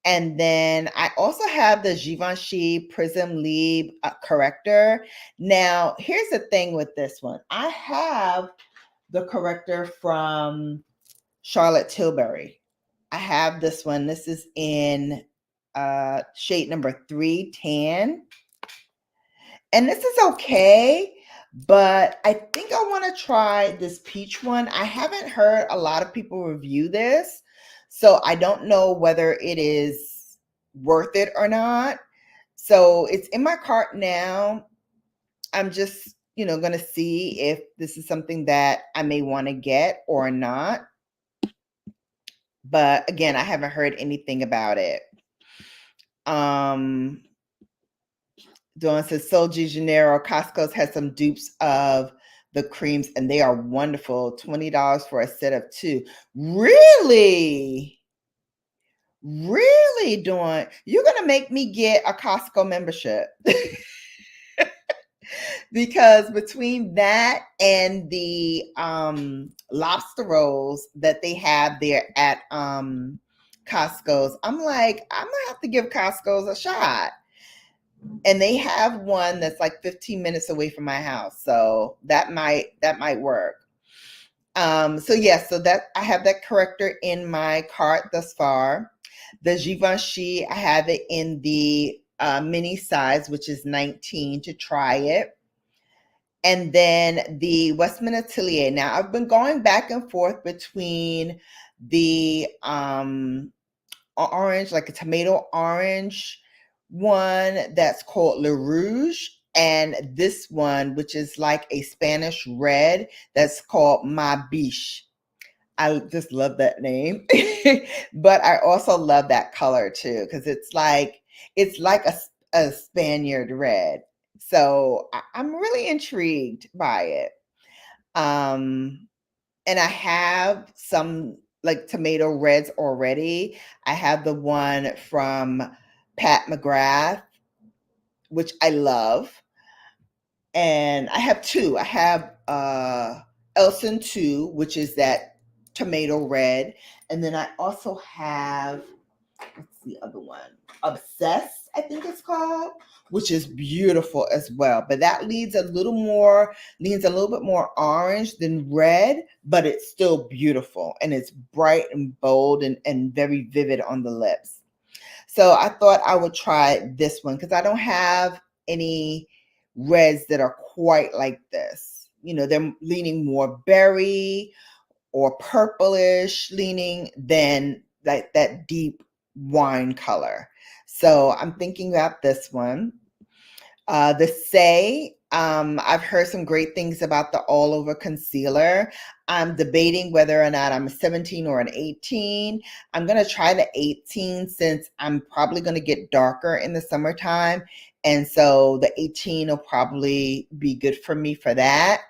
And then I also have the Givenchy Prism Libre corrector. Now, here's the thing with this one. I have the corrector from Charlotte Tilbury. I have this one. This is in shade number 3, tan. And this is okay, but I think I want to try this peach one. I haven't heard a lot of people review this, so I don't know whether it is worth it or not. So it's in my cart now. I'm just, going to see if this is something that I may want to get or not. But again, I haven't heard anything about it. Dawn says Sol de Janeiro, Costco's has some dupes of the creams and they are wonderful. $20 for a set of 2. Really? Really, Dawn? You're going to make me get a Costco membership. Because between that and the lobster rolls that they have there at Costco's, I'm like, I'm going to have to give Costco's a shot. And they have one that's like 15 minutes away from my house, so that might work. So yes, so that I have that corrector in my cart thus far. The Givenchy, I have it in the mini size, which is 19, to try it. And then the Westman Atelier. Now I've been going back and forth between the orange, like a tomato orange one that's called Le Rouge, and this one, which is like a Spanish red, that's called Ma Biche. I just love that name. But I also love that color too, because it's like a Spaniard red. So I'm really intrigued by it. Um, and I have some like tomato reds already. I have the one from Pat McGrath, which I love. And I have two. I have Elson 2, which is that tomato red. And then I also have, what's the other one? Obsessed, I think it's called, which is beautiful as well. But that leans a little bit more orange than red, but it's still beautiful. And it's bright and bold and very vivid on the lips. So I thought I would try this one because I don't have any reds that are quite like this. You know, they're leaning more berry or purplish leaning than like that deep wine color. So I'm thinking about this one. The Say, I've heard some great things about the all over concealer. I'm debating whether or not I'm a 17 or an 18. I'm going to try the 18 since I'm probably going to get darker in the summertime. And so the 18 will probably be good for me for that.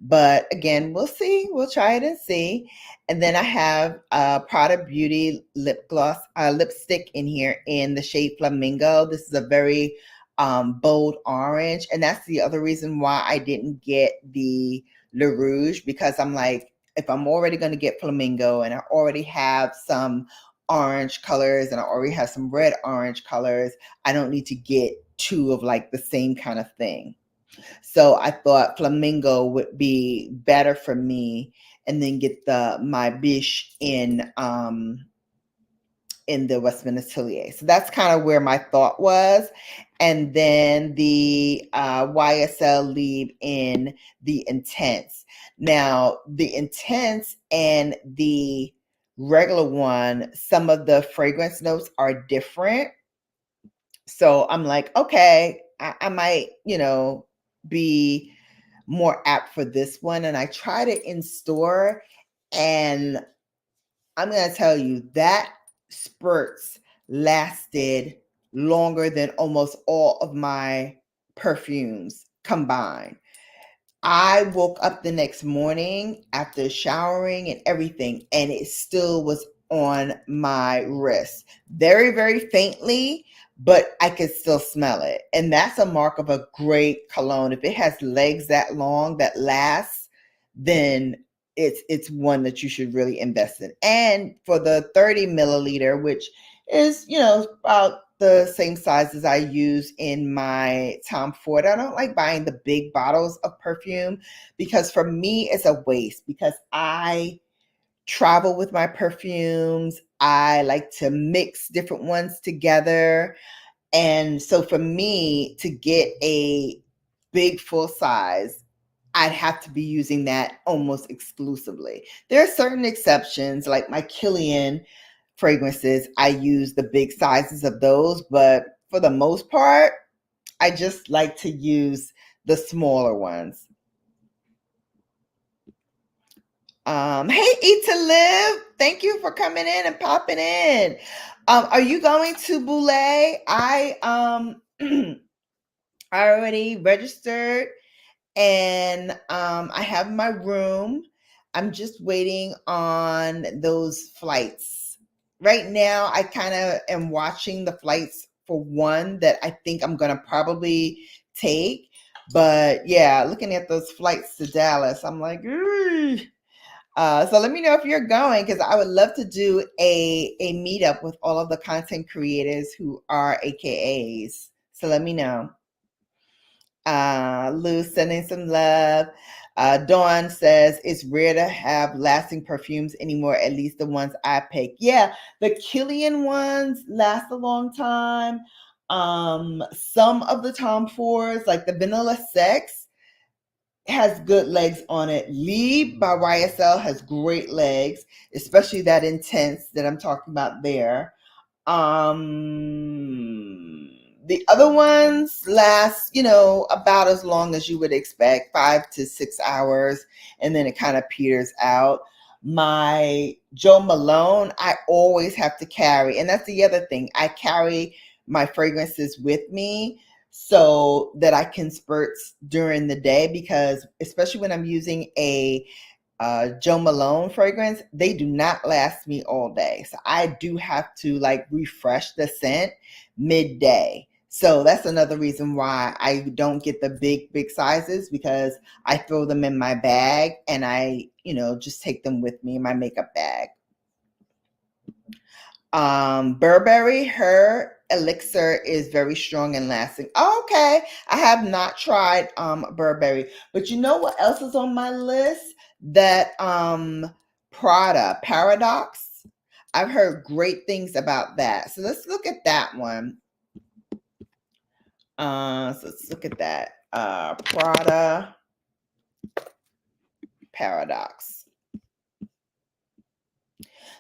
But again, we'll see. We'll try it and see. And then I have Prada Beauty lip gloss, lipstick in here in the shade Flamingo. This is a very bold orange. And that's the other reason why I didn't get the Le Rouge, because I'm like, if I'm already going to get Flamingo and I already have some orange colors and I already have some red orange colors, I don't need to get two of like the same kind of thing. So I thought Flamingo would be better for me, and then get my Biche in the Westman Atelier. So that's kind of where my thought was. And then the YSL leave in the Intense. Now, the Intense and the regular one, some of the fragrance notes are different. So I'm like, okay, I might, be more apt for this one. And I tried it in store, and I'm going to tell you that spurts lasted longer than almost all of my perfumes combined. I woke up the next morning after showering and everything, and it still was on my wrist. Very, very faintly, but I could still smell it. And that's a mark of a great cologne. If it has legs that long that lasts, then it's one that you should really invest in. And for the 30 milliliter, which is, about the same size as I use in my Tom Ford. I don't like buying the big bottles of perfume because for me it's a waste, because I travel with my perfumes. I like to mix different ones together. And so for me to get a big full size, I'd have to be using that almost exclusively. There are certain exceptions, like my Kilian fragrances, I use the big sizes of those, but for the most part, I just like to use the smaller ones. Hey, Eat to Live, thank you for coming in and popping in. Are you going to Boulay? I already registered, and I have my room. I'm just waiting on those flights. Right now, I kind of am watching the flights for one that I think I'm going to probably take. But yeah, looking at those flights to Dallas, I'm like, so let me know if you're going, because I would love to do a meetup with all of the content creators who are AKAs. So let me know. Lou sending some love. Dawn says it's rare to have lasting perfumes anymore, at least the ones I pick. Yeah, the Kilian ones last a long time. Some of the Tom Fords, like the Vanilla Sex, has good legs on it. Lee by YSL has great legs, especially that Intense that I'm talking about there. The other ones last, about as long as you would expect, 5 to 6 hours, and then it kind of peters out. My Joe Malone, I always have to carry. And that's the other thing. I carry my fragrances with me so that I can spurts during the day, because especially when I'm using a Joe Malone fragrance, they do not last me all day. So I do have to like refresh the scent midday. So that's another reason why I don't get the big sizes, because I throw them in my bag and I, just take them with me in my makeup bag. Burberry, her elixir is very strong and lasting. Okay, I have not tried Burberry, but you know what else is on my list? That Prada Paradox. I've heard great things about that. So let's look at that one. So let's look at that. Prada Paradox.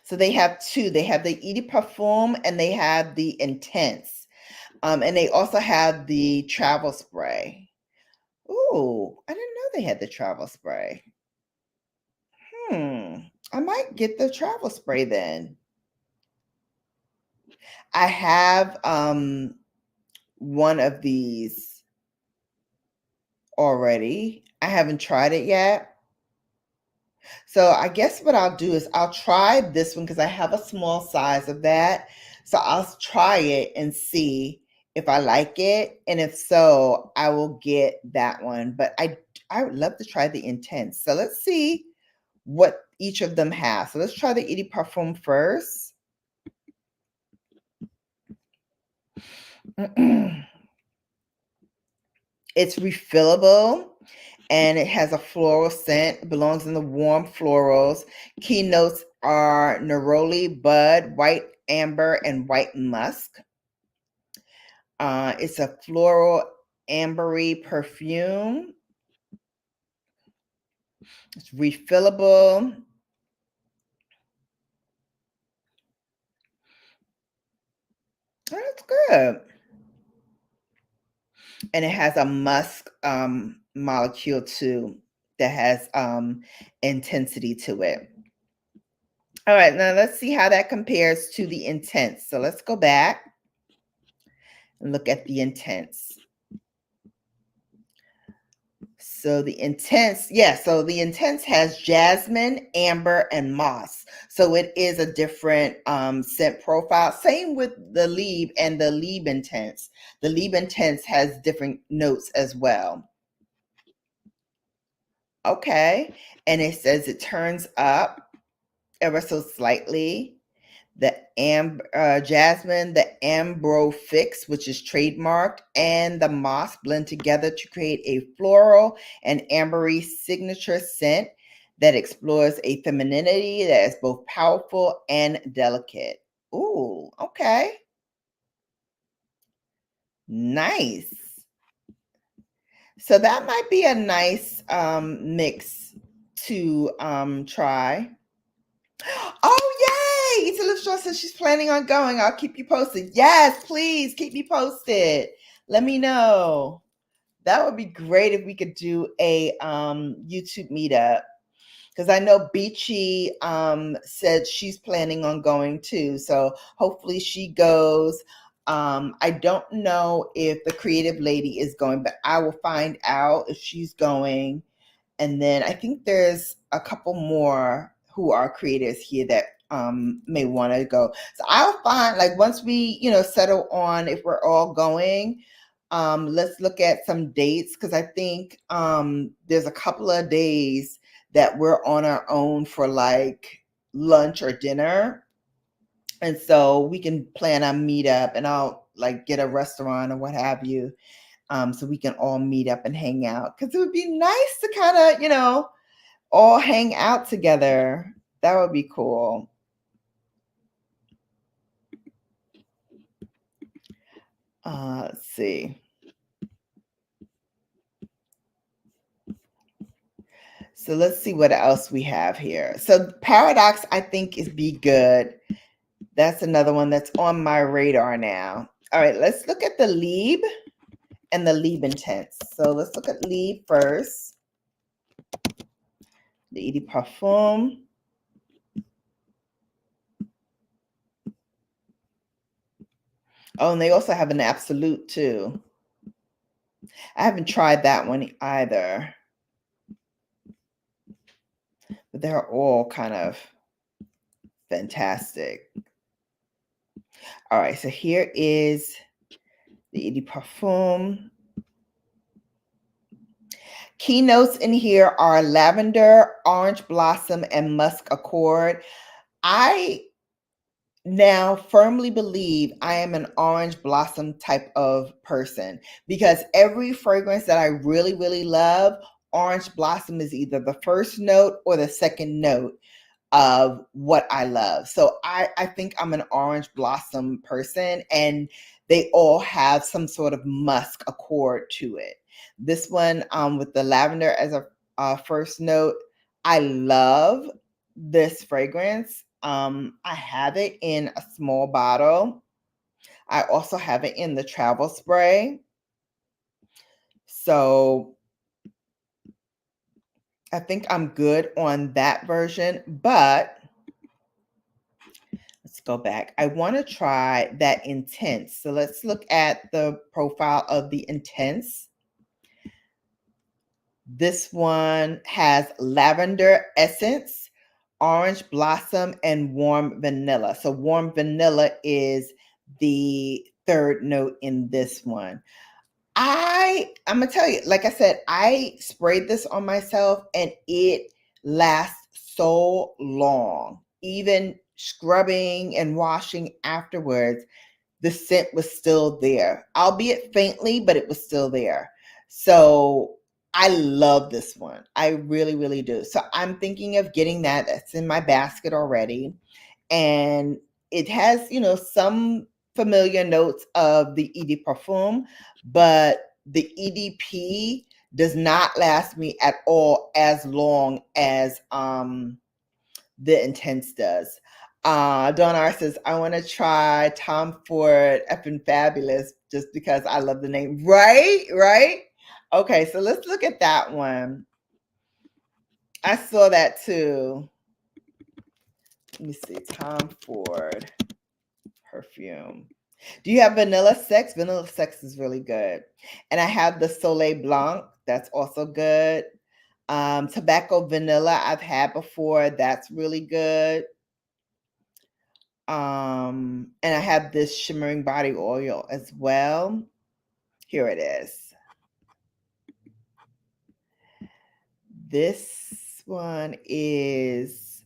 So they have two. They have the Eau de Parfum and they have the Intense. And they also have the travel spray. Ooh, I didn't know they had the travel spray. I might get the travel spray then. I have one of these already. I haven't tried it yet. So I guess what I'll do is I'll try this one because I have a small size of that. So I'll try it and see if I like it. And if so, I will get that one. But I would love to try the Intense. So let's see what each of them have. So let's try the Eau de Parfum first. It's refillable and it has a floral scent. It belongs in the warm florals. Key notes are neroli, bud, white amber, and white musk. It's a floral ambery perfume. It's refillable. That's good. And it has a musk molecule too that has intensity to it. All right, now let's see how that compares to the Intense. So let's go back and look at the Intense. So the Intense, so the Intense has jasmine, amber, and moss. So it is a different scent profile. Same with the Lieb and the Lieb Intense. The Lieb Intense has different notes as well. Okay, and it says it turns up ever so slightly. The jasmine, the ambro fix, which is trademarked, and the moss blend together to create a floral and ambery signature scent that explores a femininity that is both powerful and delicate. Ooh, okay. Nice. So that might be a nice mix to try. Oh, yay! Ita Liv says she's planning on going. I'll keep you posted. Yes, please keep me posted. Let me know. That would be great if we could do a YouTube meetup. Because I know Beachy said she's planning on going too. So hopefully she goes. I don't know if the creative lady is going, but I will find out if she's going. And then I think there's a couple more who are creators here that may want to go. So I'll find, like, once we, settle on if we're all going, let's look at some dates, because I think there's a couple of days that we're on our own for like lunch or dinner. And so we can plan a meetup and I'll like get a restaurant or what have you. So we can all meet up and hang out, because it would be nice to kind of, all hang out together. That would be cool. Let's see. So let's see what else we have here. So Paradox, I think, is be good. That's another one that's on my radar now. All right, let's look at the Lieb and the Lieb Intense. So let's look at Lieb first. The Eau de Parfum. Oh, and they also have an absolute too. I haven't tried that one either, but they're all kind of fantastic. All right, so here is the Eau de Parfum. Keynotes in here are lavender, orange blossom, and musk accord. I now firmly believe I am an orange blossom type of person because every fragrance that I really, really love, orange blossom is either the first note or the second note of what I love. So I think I'm an orange blossom person, and they all have some sort of musk accord to it. This one with the lavender as a first note, I love this fragrance. I have it in a small bottle. I also have it in the travel spray. So I think I'm good on that version, but let's go back. I want to try that Intense. So let's look at the profile of the Intense. This one has lavender essence, orange blossom, and warm vanilla. So warm vanilla is the third note in this one. I'm gonna tell you, like I said, I sprayed this on myself and it lasts so long. Even scrubbing and washing afterwards, the scent was still there, albeit faintly, but it was still there. So I love this one. I really, really do. So I'm thinking of getting that. That's in my basket already. And it has, some familiar notes of the Eau de Parfum, but the EDP does not last me at all as long as the Intense does. Dawn R says, I want to try Tom Ford effing fabulous just because I love the name. Right? Right? Okay, so let's look at that one. I saw that too. Let me see. Tom Ford perfume. Do you have Vanilla Sex? Vanilla Sex is really good. And I have the Soleil Blanc. That's also good. Tobacco Vanilla I've had before. That's really good. And I have this shimmering body oil as well. Here it is. This one is,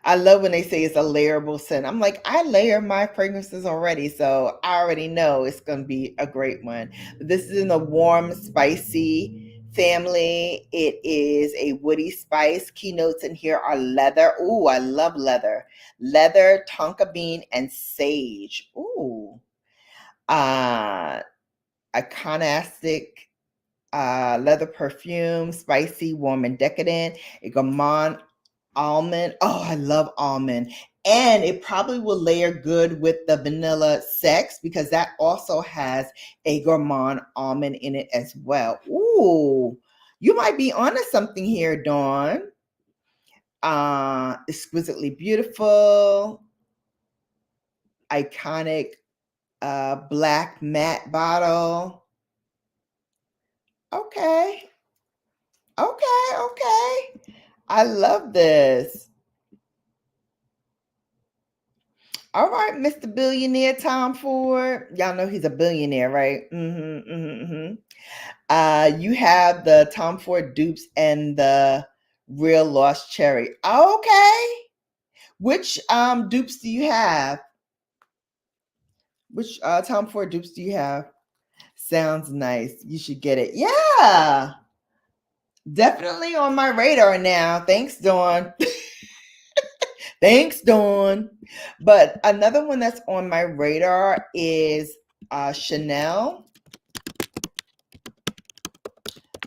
I love when they say it's a layerable scent. I'm like, I layer my fragrances already, so I already know it's going to be a great one. This is in the warm, spicy family. It is a woody spice. Keynotes in here are leather. Ooh, I love leather. Leather, tonka bean, and sage. Ooh. Iconastic leather perfume, spicy, warm, and decadent. A gourmand almond. Oh, I love almond. And it probably will layer good with the Vanilla Sex because that also has a gourmand almond in it as well. Ooh, you might be onto something here, Dawn. Exquisitely beautiful, iconic black matte bottle. Okay, okay. I love this. All right, Mr. Billionaire Tom Ford. Y'all know he's a billionaire, right? You have the Tom Ford dupes and the Real Lost Cherry. Okay. Which dupes do you have? Which Tom Ford dupes do you have? Sounds nice. You should get it. Yeah. Definitely on my radar now. Thanks, Dawn. Thanks, Dawn. But another one that's on my radar is Chanel,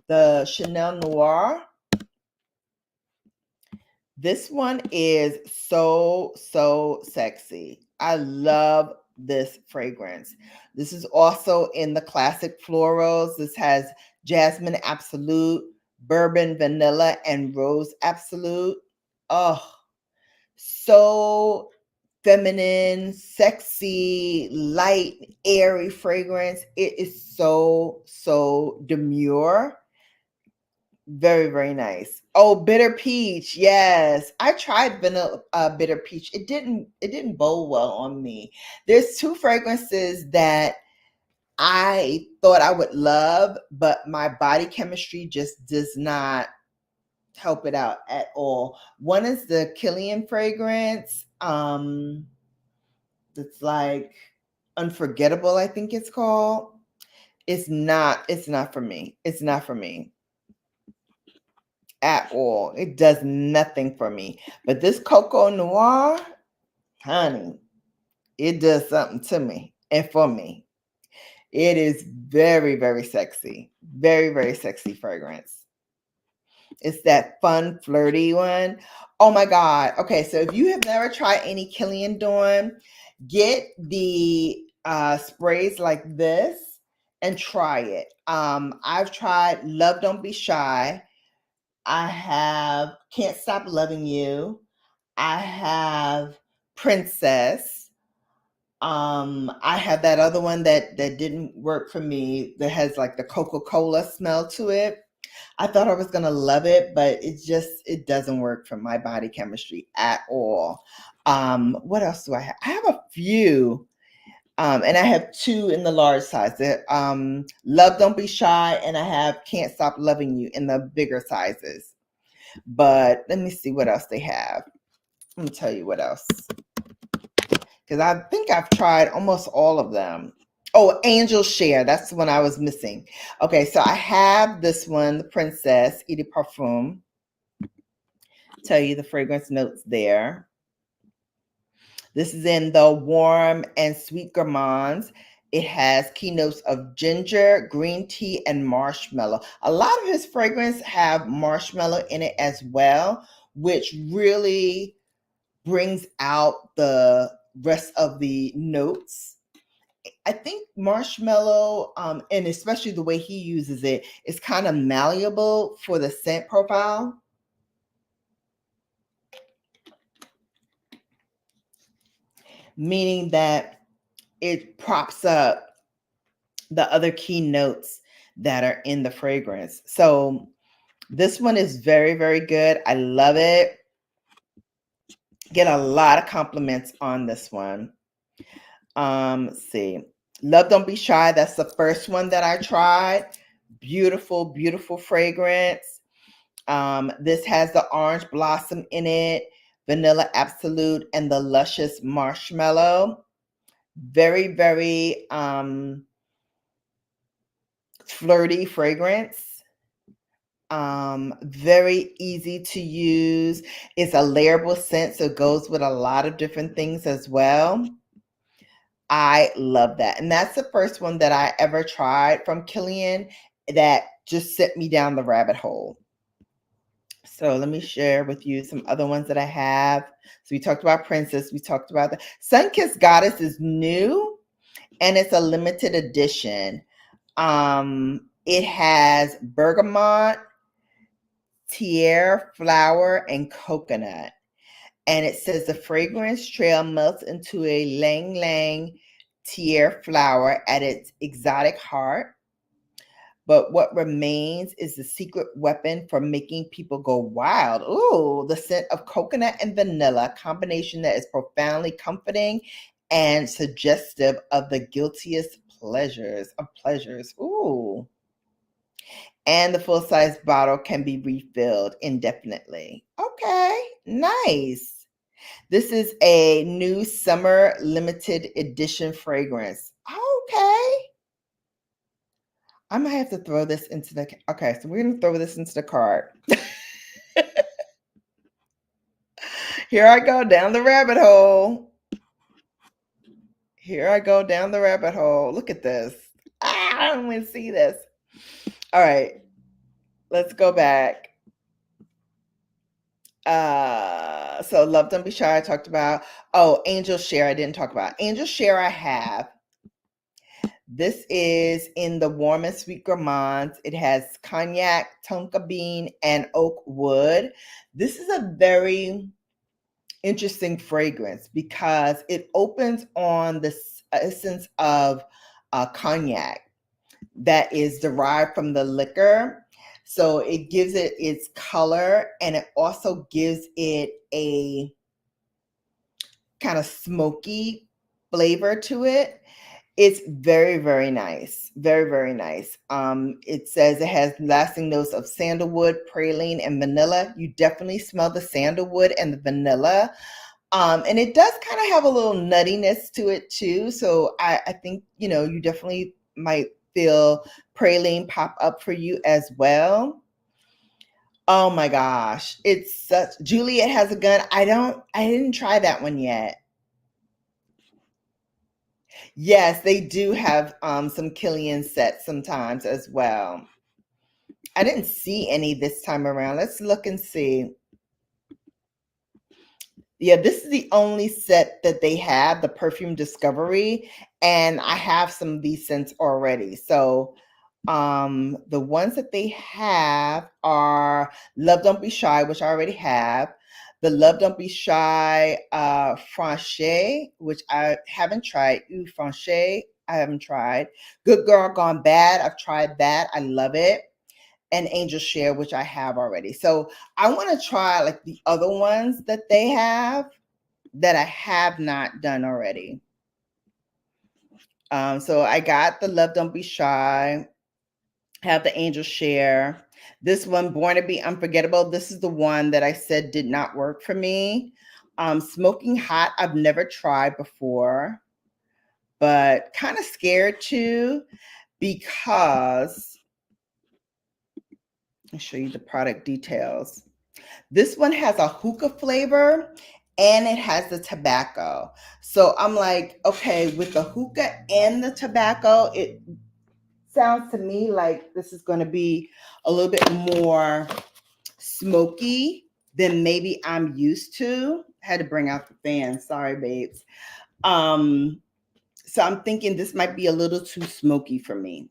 the Chanel Noir. This one is so sexy. I love this fragrance. This is also in the classic florals. This has jasmine absolute, bourbon vanilla, and rose absolute. Oh, so feminine, sexy, light, airy fragrance. It is so demure. Very, very nice. Oh, bitter peach. Yes. I tried vanilla bitter peach. It didn't bowl well on me. There's two fragrances that I thought I would love, but my body chemistry just does not help it out at all. One is the Killian fragrance. It's like Unforgettable, I think it's called. It's not for me. It's not for me at all. It does nothing for me. But this Coco Noir, honey, it does something to me and for me. It is very, very sexy. Very, very sexy fragrance. It's that fun, flirty one. Oh my God. Okay, so if you have never tried any Killian Dawn, get the sprays like this and try it. I've tried Love Don't Be Shy. I have Can't Stop Loving You. I have Princess. I have that other one that didn't work for me that has like the Coca-Cola smell to it. I thought I was gonna love it, but it doesn't work for my body chemistry at all. What else do I have? I have a few. And I have two in the large size. Love Don't Be Shy, and I have Can't Stop Loving You in the bigger sizes. But let me see what else they have. Let me tell you what else. Because I think I've tried almost all of them. Oh, Angel Share. That's the one I was missing. Okay, so I have this one, the Princess, Eau de Parfum. Tell you the fragrance notes there. This is in the warm and sweet gourmands. It has keynotes of ginger, green tea, and marshmallow. A lot of his fragrance have marshmallow in it as well, which really brings out the rest of the notes. I think marshmallow, and especially the way he uses it, is kind of malleable for the scent profile. Meaning that it props up the other key notes that are in the fragrance. So this one is very, very good. I love it. Get a lot of compliments on this one. Let's see. Love Don't Be Shy. That's the first one that I tried. Beautiful, beautiful fragrance. This has the orange blossom in it, vanilla absolute, and the luscious marshmallow. Very, very flirty fragrance. Very easy to use. It's a layerable scent, so it goes with a lot of different things as well. I love that. And that's the first one that I ever tried from Killian that just sent me down the rabbit hole. So let me share with you some other ones that I have. So we talked about Princess. We talked about the Sunkissed Goddess is new and it's a limited edition. It has bergamot, tiare flower, and coconut. And it says the fragrance trail melts into a lang lang tiare flower at its exotic heart. But what remains is the secret weapon for making people go wild. Ooh, the scent of coconut and vanilla, combination that is profoundly comforting and suggestive of the guiltiest pleasures. Ooh. And the full-size bottle can be refilled indefinitely. Okay, nice. This is a new summer limited edition fragrance. Okay. I might have to throw this into the, okay, so we're going to throw this into the cart. Here I go down the rabbit hole. Here I go down the rabbit hole. Look at this. I don't want to see this. All right, let's go back. So Love Don't Be Shy I talked about. Oh, Angel Share I didn't talk about. Angel Share I have. This is in the warm and sweet gourmands. It has cognac, tonka bean, and oak wood. This is a very interesting fragrance because it opens on the essence of cognac that is derived from the liquor. So it gives it its color, and it also gives it a kind of smoky flavor to it. It's very, very nice. Very, very nice. It says it has lasting notes of sandalwood, praline, and vanilla. You definitely smell the sandalwood and the vanilla. And it does kind of have a little nuttiness to it too. So I think, you definitely might feel praline pop up for you as well. Oh my gosh. It's such, Juliet Has a Gun. I didn't try that one yet. Yes, they do have some Killian sets sometimes as well. I didn't see any this time around. Let's look and see. Yeah, this is the only set that they have, the Perfume Discovery, and I have some of these scents already. So the ones that they have are Love Don't Be Shy, which I already have. The Love Don't Be Shy Franche, which I haven't tried. Ooh, Franche, I haven't tried. Good Girl Gone Bad, I've tried that. I love it. And Angel Share, which I have already. So I want to try like the other ones that they have that I have not done already. So I got the Love Don't Be Shy, have the Angel Share. This one, Born to Be Unforgettable. This is the one that I said did not work for me. Smoking Hot, I've never tried before, but kind of scared too because I'll show you the product details. This one has a hookah flavor and it has the tobacco. So I'm like, okay, with the hookah and the tobacco, it sounds to me like this is going to be a little bit more smoky than maybe I'm used to. Had to bring out the fan. Sorry, babes. So I'm thinking this might be a little too smoky for me.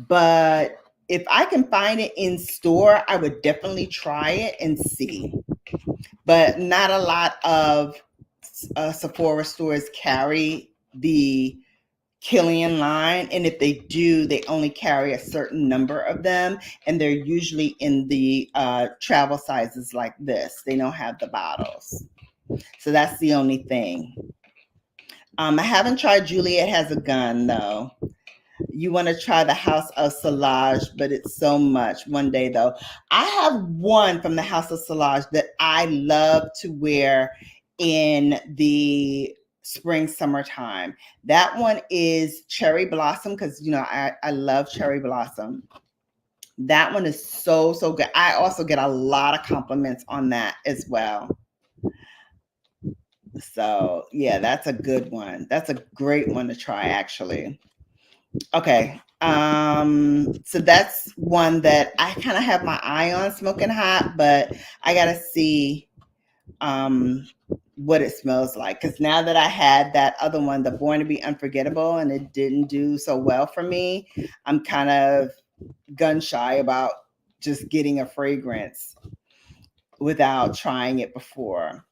But if I can find it in store, I would definitely try it and see. But not a lot of Sephora stores carry the Killian line. And if they do, they only carry a certain number of them. And they're usually in the travel sizes like this. They don't have the bottles. So that's the only thing. I haven't tried Juliet Has a Gun, though. You want to try the House of Solage, but it's so much. One day, though. I have one from the House of Solage that I love to wear in the spring, summertime. That one is Cherry Blossom because, I love Cherry Blossom. That one is so, so good. I also get a lot of compliments on that as well. So, yeah, that's a good one. That's a great one to try, actually. Okay. So that's one that I kind of have my eye on, Smoking Hot, but I got to see what it smells like. Because now that I had that other one, the Born to Be Unforgettable, and it didn't do so well for me, I'm kind of gun shy about just getting a fragrance without trying it before.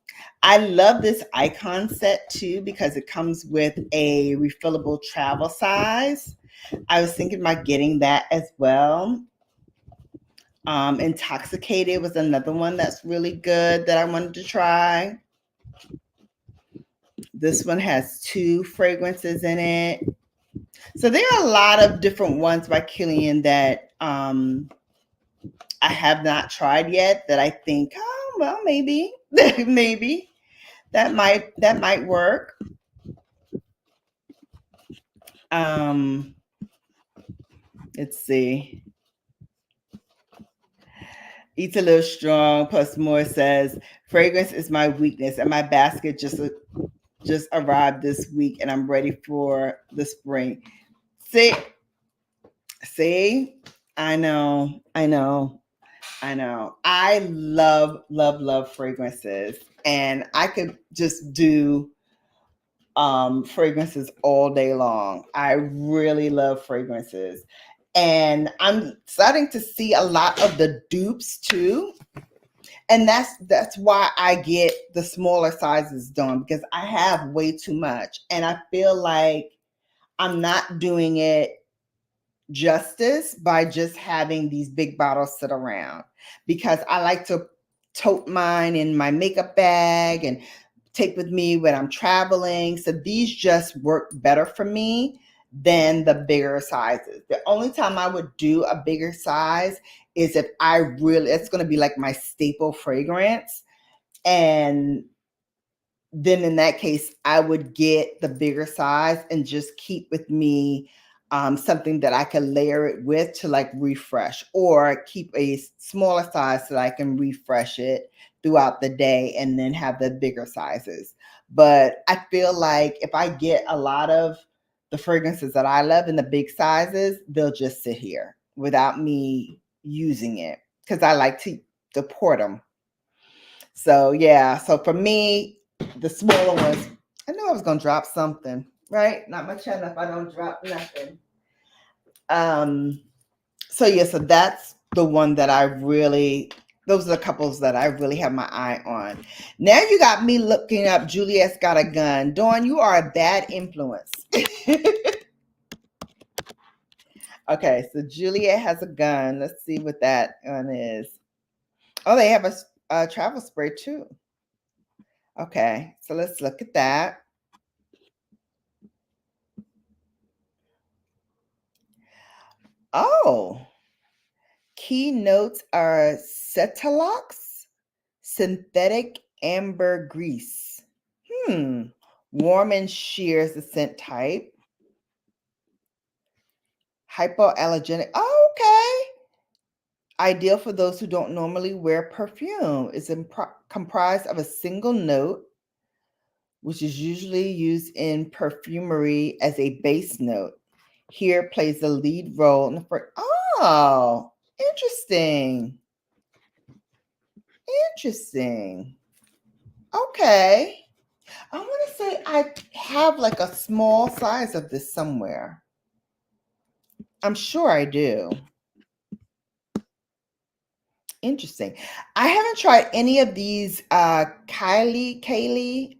I love this Icon set too because it comes with a refillable travel size. I was thinking about getting that as well. Intoxicated was another one that's really good that I wanted to try. This one has 2 fragrances in it. So there are a lot of different ones by Killian that I have not tried yet that I think, oh, well, maybe, maybe that might work. Let's see. Eats a little strong. Plus more says, fragrance is my weakness, and my basket just arrived this week, and I'm ready for the spring. See, I know. I love, love, love fragrances, and I could just do fragrances all day long. I really love fragrances. And I'm starting to see a lot of the dupes too. And that's why I get the smaller sizes done, because I have way too much. And I feel like I'm not doing it justice by just having these big bottles sit around, because I like to tote mine in my makeup bag and take with me when I'm traveling. So these just work better for me than the bigger sizes. The only time I would do a bigger size is if it's going to be like my staple fragrance. And then in that case, I would get the bigger size and just keep with me something that I can layer it with to like refresh, or keep a smaller size so that I can refresh it throughout the day and then have the bigger sizes. But I feel like if I get a lot of the fragrances that I love in the big sizes, they'll just sit here without me using it, because I like to port them. So yeah, so for me, the smaller ones, I knew I was gonna drop something, right? Not much enough, I don't drop nothing. So yeah, so that's the one that those are the couples that I really have my eye on. Now you got me looking up Juliet's Got a Gun. Dawn, you are a bad influence. Okay, so Juliet has a gun. Let's see what that one is. Oh, they have a travel spray too. Okay, so let's look at that. Oh, key notes are Cetalox, synthetic amber grease. Warm and sheer is the scent type. Hypoallergenic. Oh, okay. Ideal for those who don't normally wear perfume. It's comprised of a single note, which is usually used in perfumery as a base note. Here plays the lead role in the Oh, interesting. Interesting. Okay. I want to say I have like a small size of this somewhere. I'm sure I do. Interesting. I haven't tried any of these Kaylee.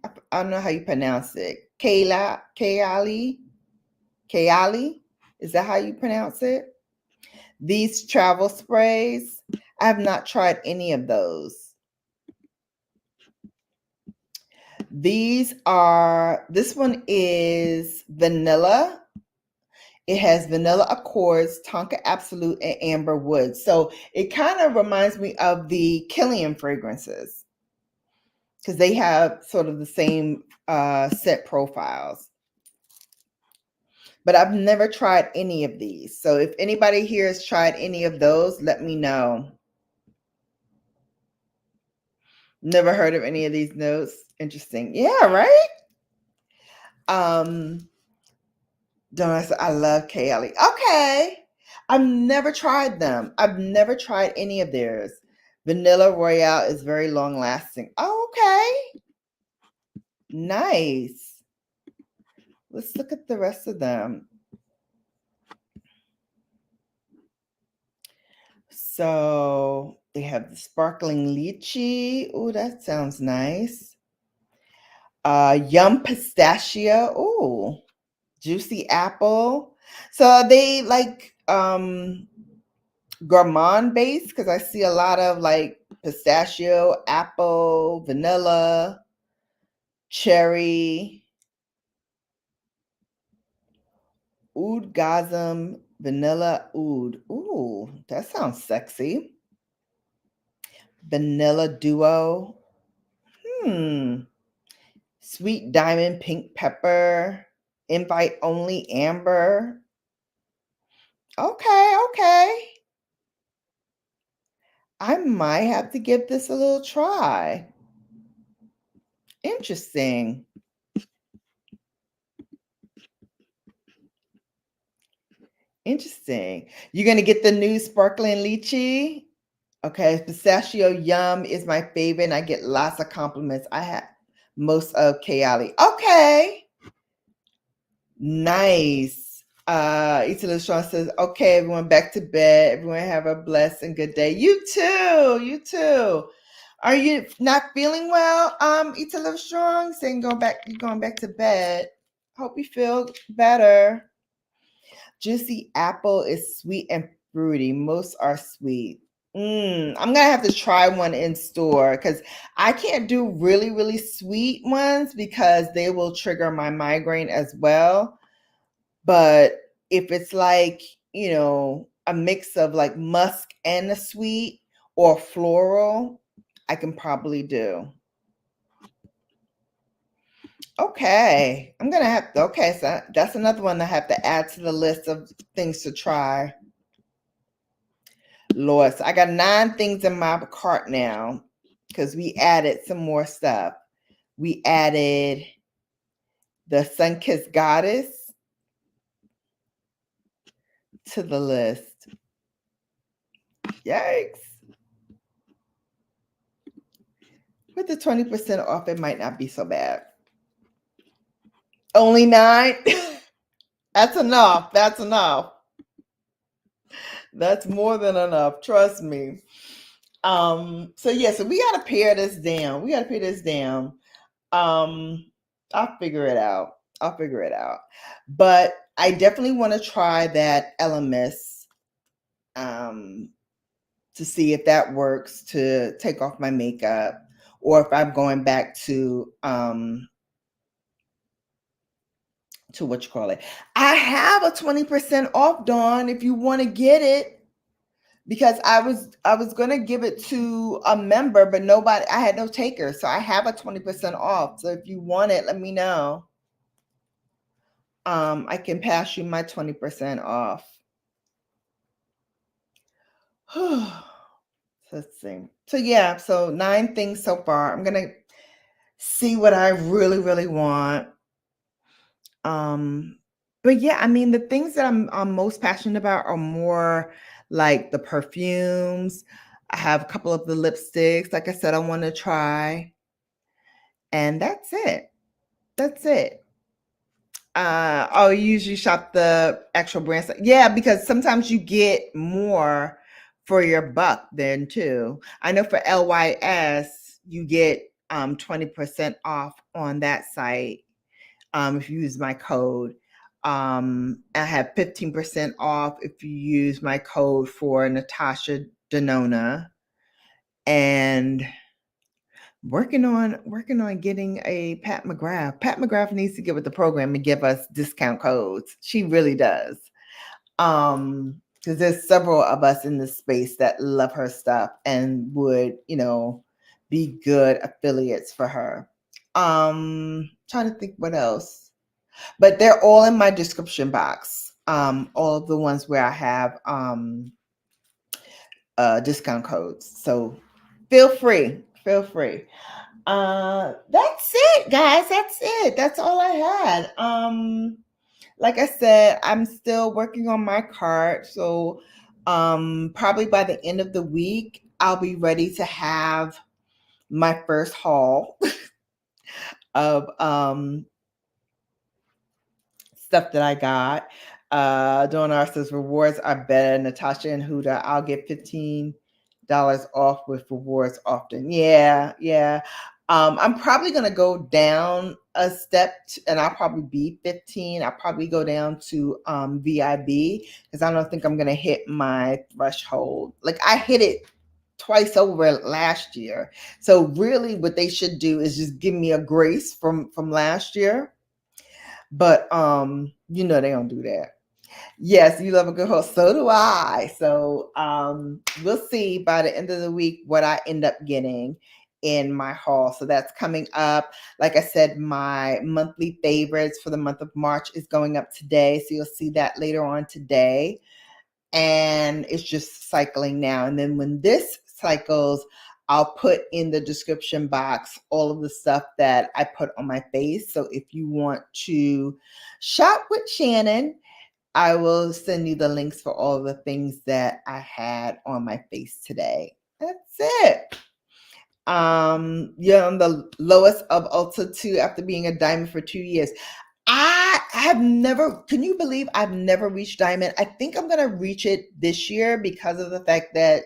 I don't know how you pronounce it. Kayali. Is that how you pronounce it? These travel sprays. I have not tried any of those. This one is vanilla. It has vanilla accords, tonka absolute, and amber wood. So it kind of reminds me of the Killian fragrances, because they have sort of the same scent profiles. But I've never tried any of these. So if anybody here has tried any of those, let me know. Never heard of any of these notes. Interesting. Yeah, right? I love Kaylee. Okay. I've never tried them. I've never tried any of theirs. Vanilla Royale is very long lasting. Oh, okay. Nice. Let's look at the rest of them. So they have the sparkling lychee. Oh, that sounds nice. Yum pistachio. Oh, juicy apple. So are they like gourmand based? Because I see a lot of like pistachio, apple, vanilla, cherry, oudgasm, vanilla oud. Ooh, that sounds sexy. Vanilla duo. Sweet diamond pink pepper. Invite only amber. Okay. I might have to give this a little try. Interesting. You're going to get the new sparkling lychee? Okay, pistachio yum is my favorite, and I get lots of compliments. I have most of Kayali. Okay. Nice. Ita Sean says, okay, everyone back to bed. Everyone have a blessed and good day. You too. Are you not feeling well? Eat a little strong. Saying you're going back to bed. Hope you feel better. Juicy apple is sweet and fruity. Most are sweet. I'm gonna have to try one in store because I can't do really, really sweet ones because they will trigger my migraine as well. But if it's like, a mix of like musk and a sweet or floral, I can probably do. Okay. Okay, so that's another one I have to add to the list of things to try. Lord, so I got 9 things in my cart now because we added some more stuff. We added the Sun-Kissed Goddess to the list. Yikes. With the 20% off, it might not be so bad. Only 9? That's enough. That's enough. That's more than enough. Trust me. So we gotta pare this down. I'll figure it out. But I definitely want to try that Elemis to see if that works to take off my makeup, or if I'm going back to what you call it. I have a 20% off, Dawn, if you want to get it. Because I was gonna give it to a member, but I had no takers. So I have a 20% off. So if you want it, let me know. I can pass you my 20% off. Let's see. So 9 things so far. I'm gonna see what I really, really want. But yeah, I mean, the things that I'm most passionate about are more like the perfumes. I have a couple of the lipsticks, like I said, I want to try. And that's it. I'll usually shop the actual brand. Yeah, because sometimes you get more for your buck then too. I know for LYS, you get 20% off on that site if you use my code. I have 15% off if you use my code for Natasha Denona. And working on getting a Pat McGrath. Pat McGrath needs to get with the program and give us discount codes. She really does. Because there's several of us in this space that love her stuff and would, be good affiliates for her. Trying to think what else. But they're all in my description box. All of the ones where I have discount codes. So feel free. That's it, guys. That's it. That's all I had. Like I said, I'm still working on my cart. So probably by the end of the week, I'll be ready to have my first haul of stuff that I got. Donar says rewards are better. Natasha and Huda, I'll get $15 off with rewards often. Yeah. I'm probably gonna go down a step, and I'll probably be 15. I'll probably go down to VIB because I don't think I'm gonna hit my threshold. Like I hit it twice over last year. So really, what they should do is just give me a grace from last year. But they don't do that. Yes, you love a good host. So do I. So we'll see by the end of the week what I end up getting in my haul. So that's coming up. Like I said, my monthly favorites for the month of March is going up today. So you'll see that later on today. And it's just cycling now. And then when this cycles, I'll put in the description box all of the stuff that I put on my face. So if you want to shop with Shannon, I will send you the links for all the things that I had on my face today. That's it. You're on the lowest of Ulta 2 after being a diamond for 2 years. I have never, can you believe I've never reached diamond? I think I'm going to reach it this year because of the fact that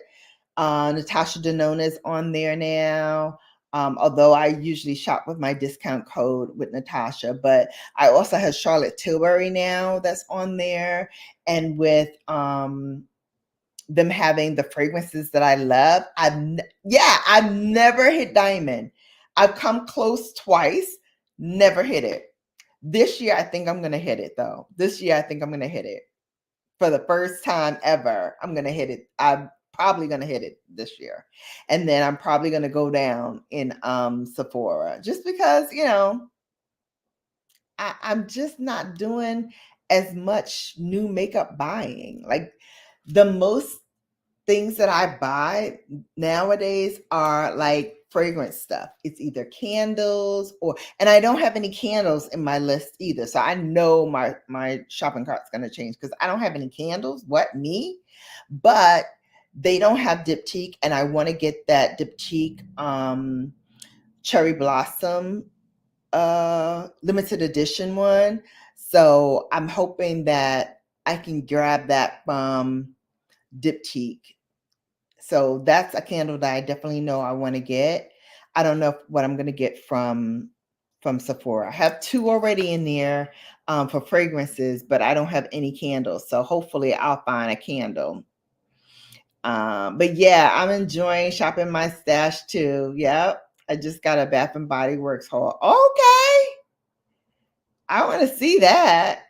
Natasha Denona's on there now. Although I usually shop with my discount code with Natasha, but I also have Charlotte Tilbury now that's on there. And with them having the fragrances that I love, I've never hit diamond. I've come close twice, never hit it. This year, I think I'm going to hit it though. This year, I think I'm going to hit it for the first time ever. I'm going to hit it. I'm probably going to hit it this year. And then I'm probably going to go down in Sephora just because, I'm just not doing as much new makeup buying. Like the most things that I buy nowadays are like fragrance stuff. It's either candles and I don't have any candles in my list either. So I know my shopping cart's going to change because I don't have any candles. What, me? But they don't have Diptyque, and I want to get that Diptyque cherry blossom limited edition one. So I'm hoping that I can grab that from Diptyque. So that's a candle that I definitely know I want to get. I don't know what I'm going to get from Sephora. I have 2 already in there for fragrances, but I don't have any candles. So hopefully I'll find a candle. But yeah, I'm enjoying shopping my stash too. Yep. I just got a Bath and Body Works haul. Okay. I want to see that.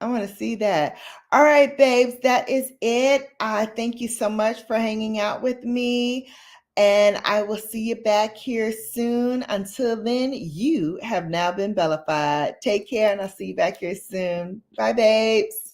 I want to see that. All right, babes, that is it. Thank you so much for hanging out with me. And I will see you back here soon. Until then, you have now been Bellafied. Take care, and I'll see you back here soon. Bye, babes.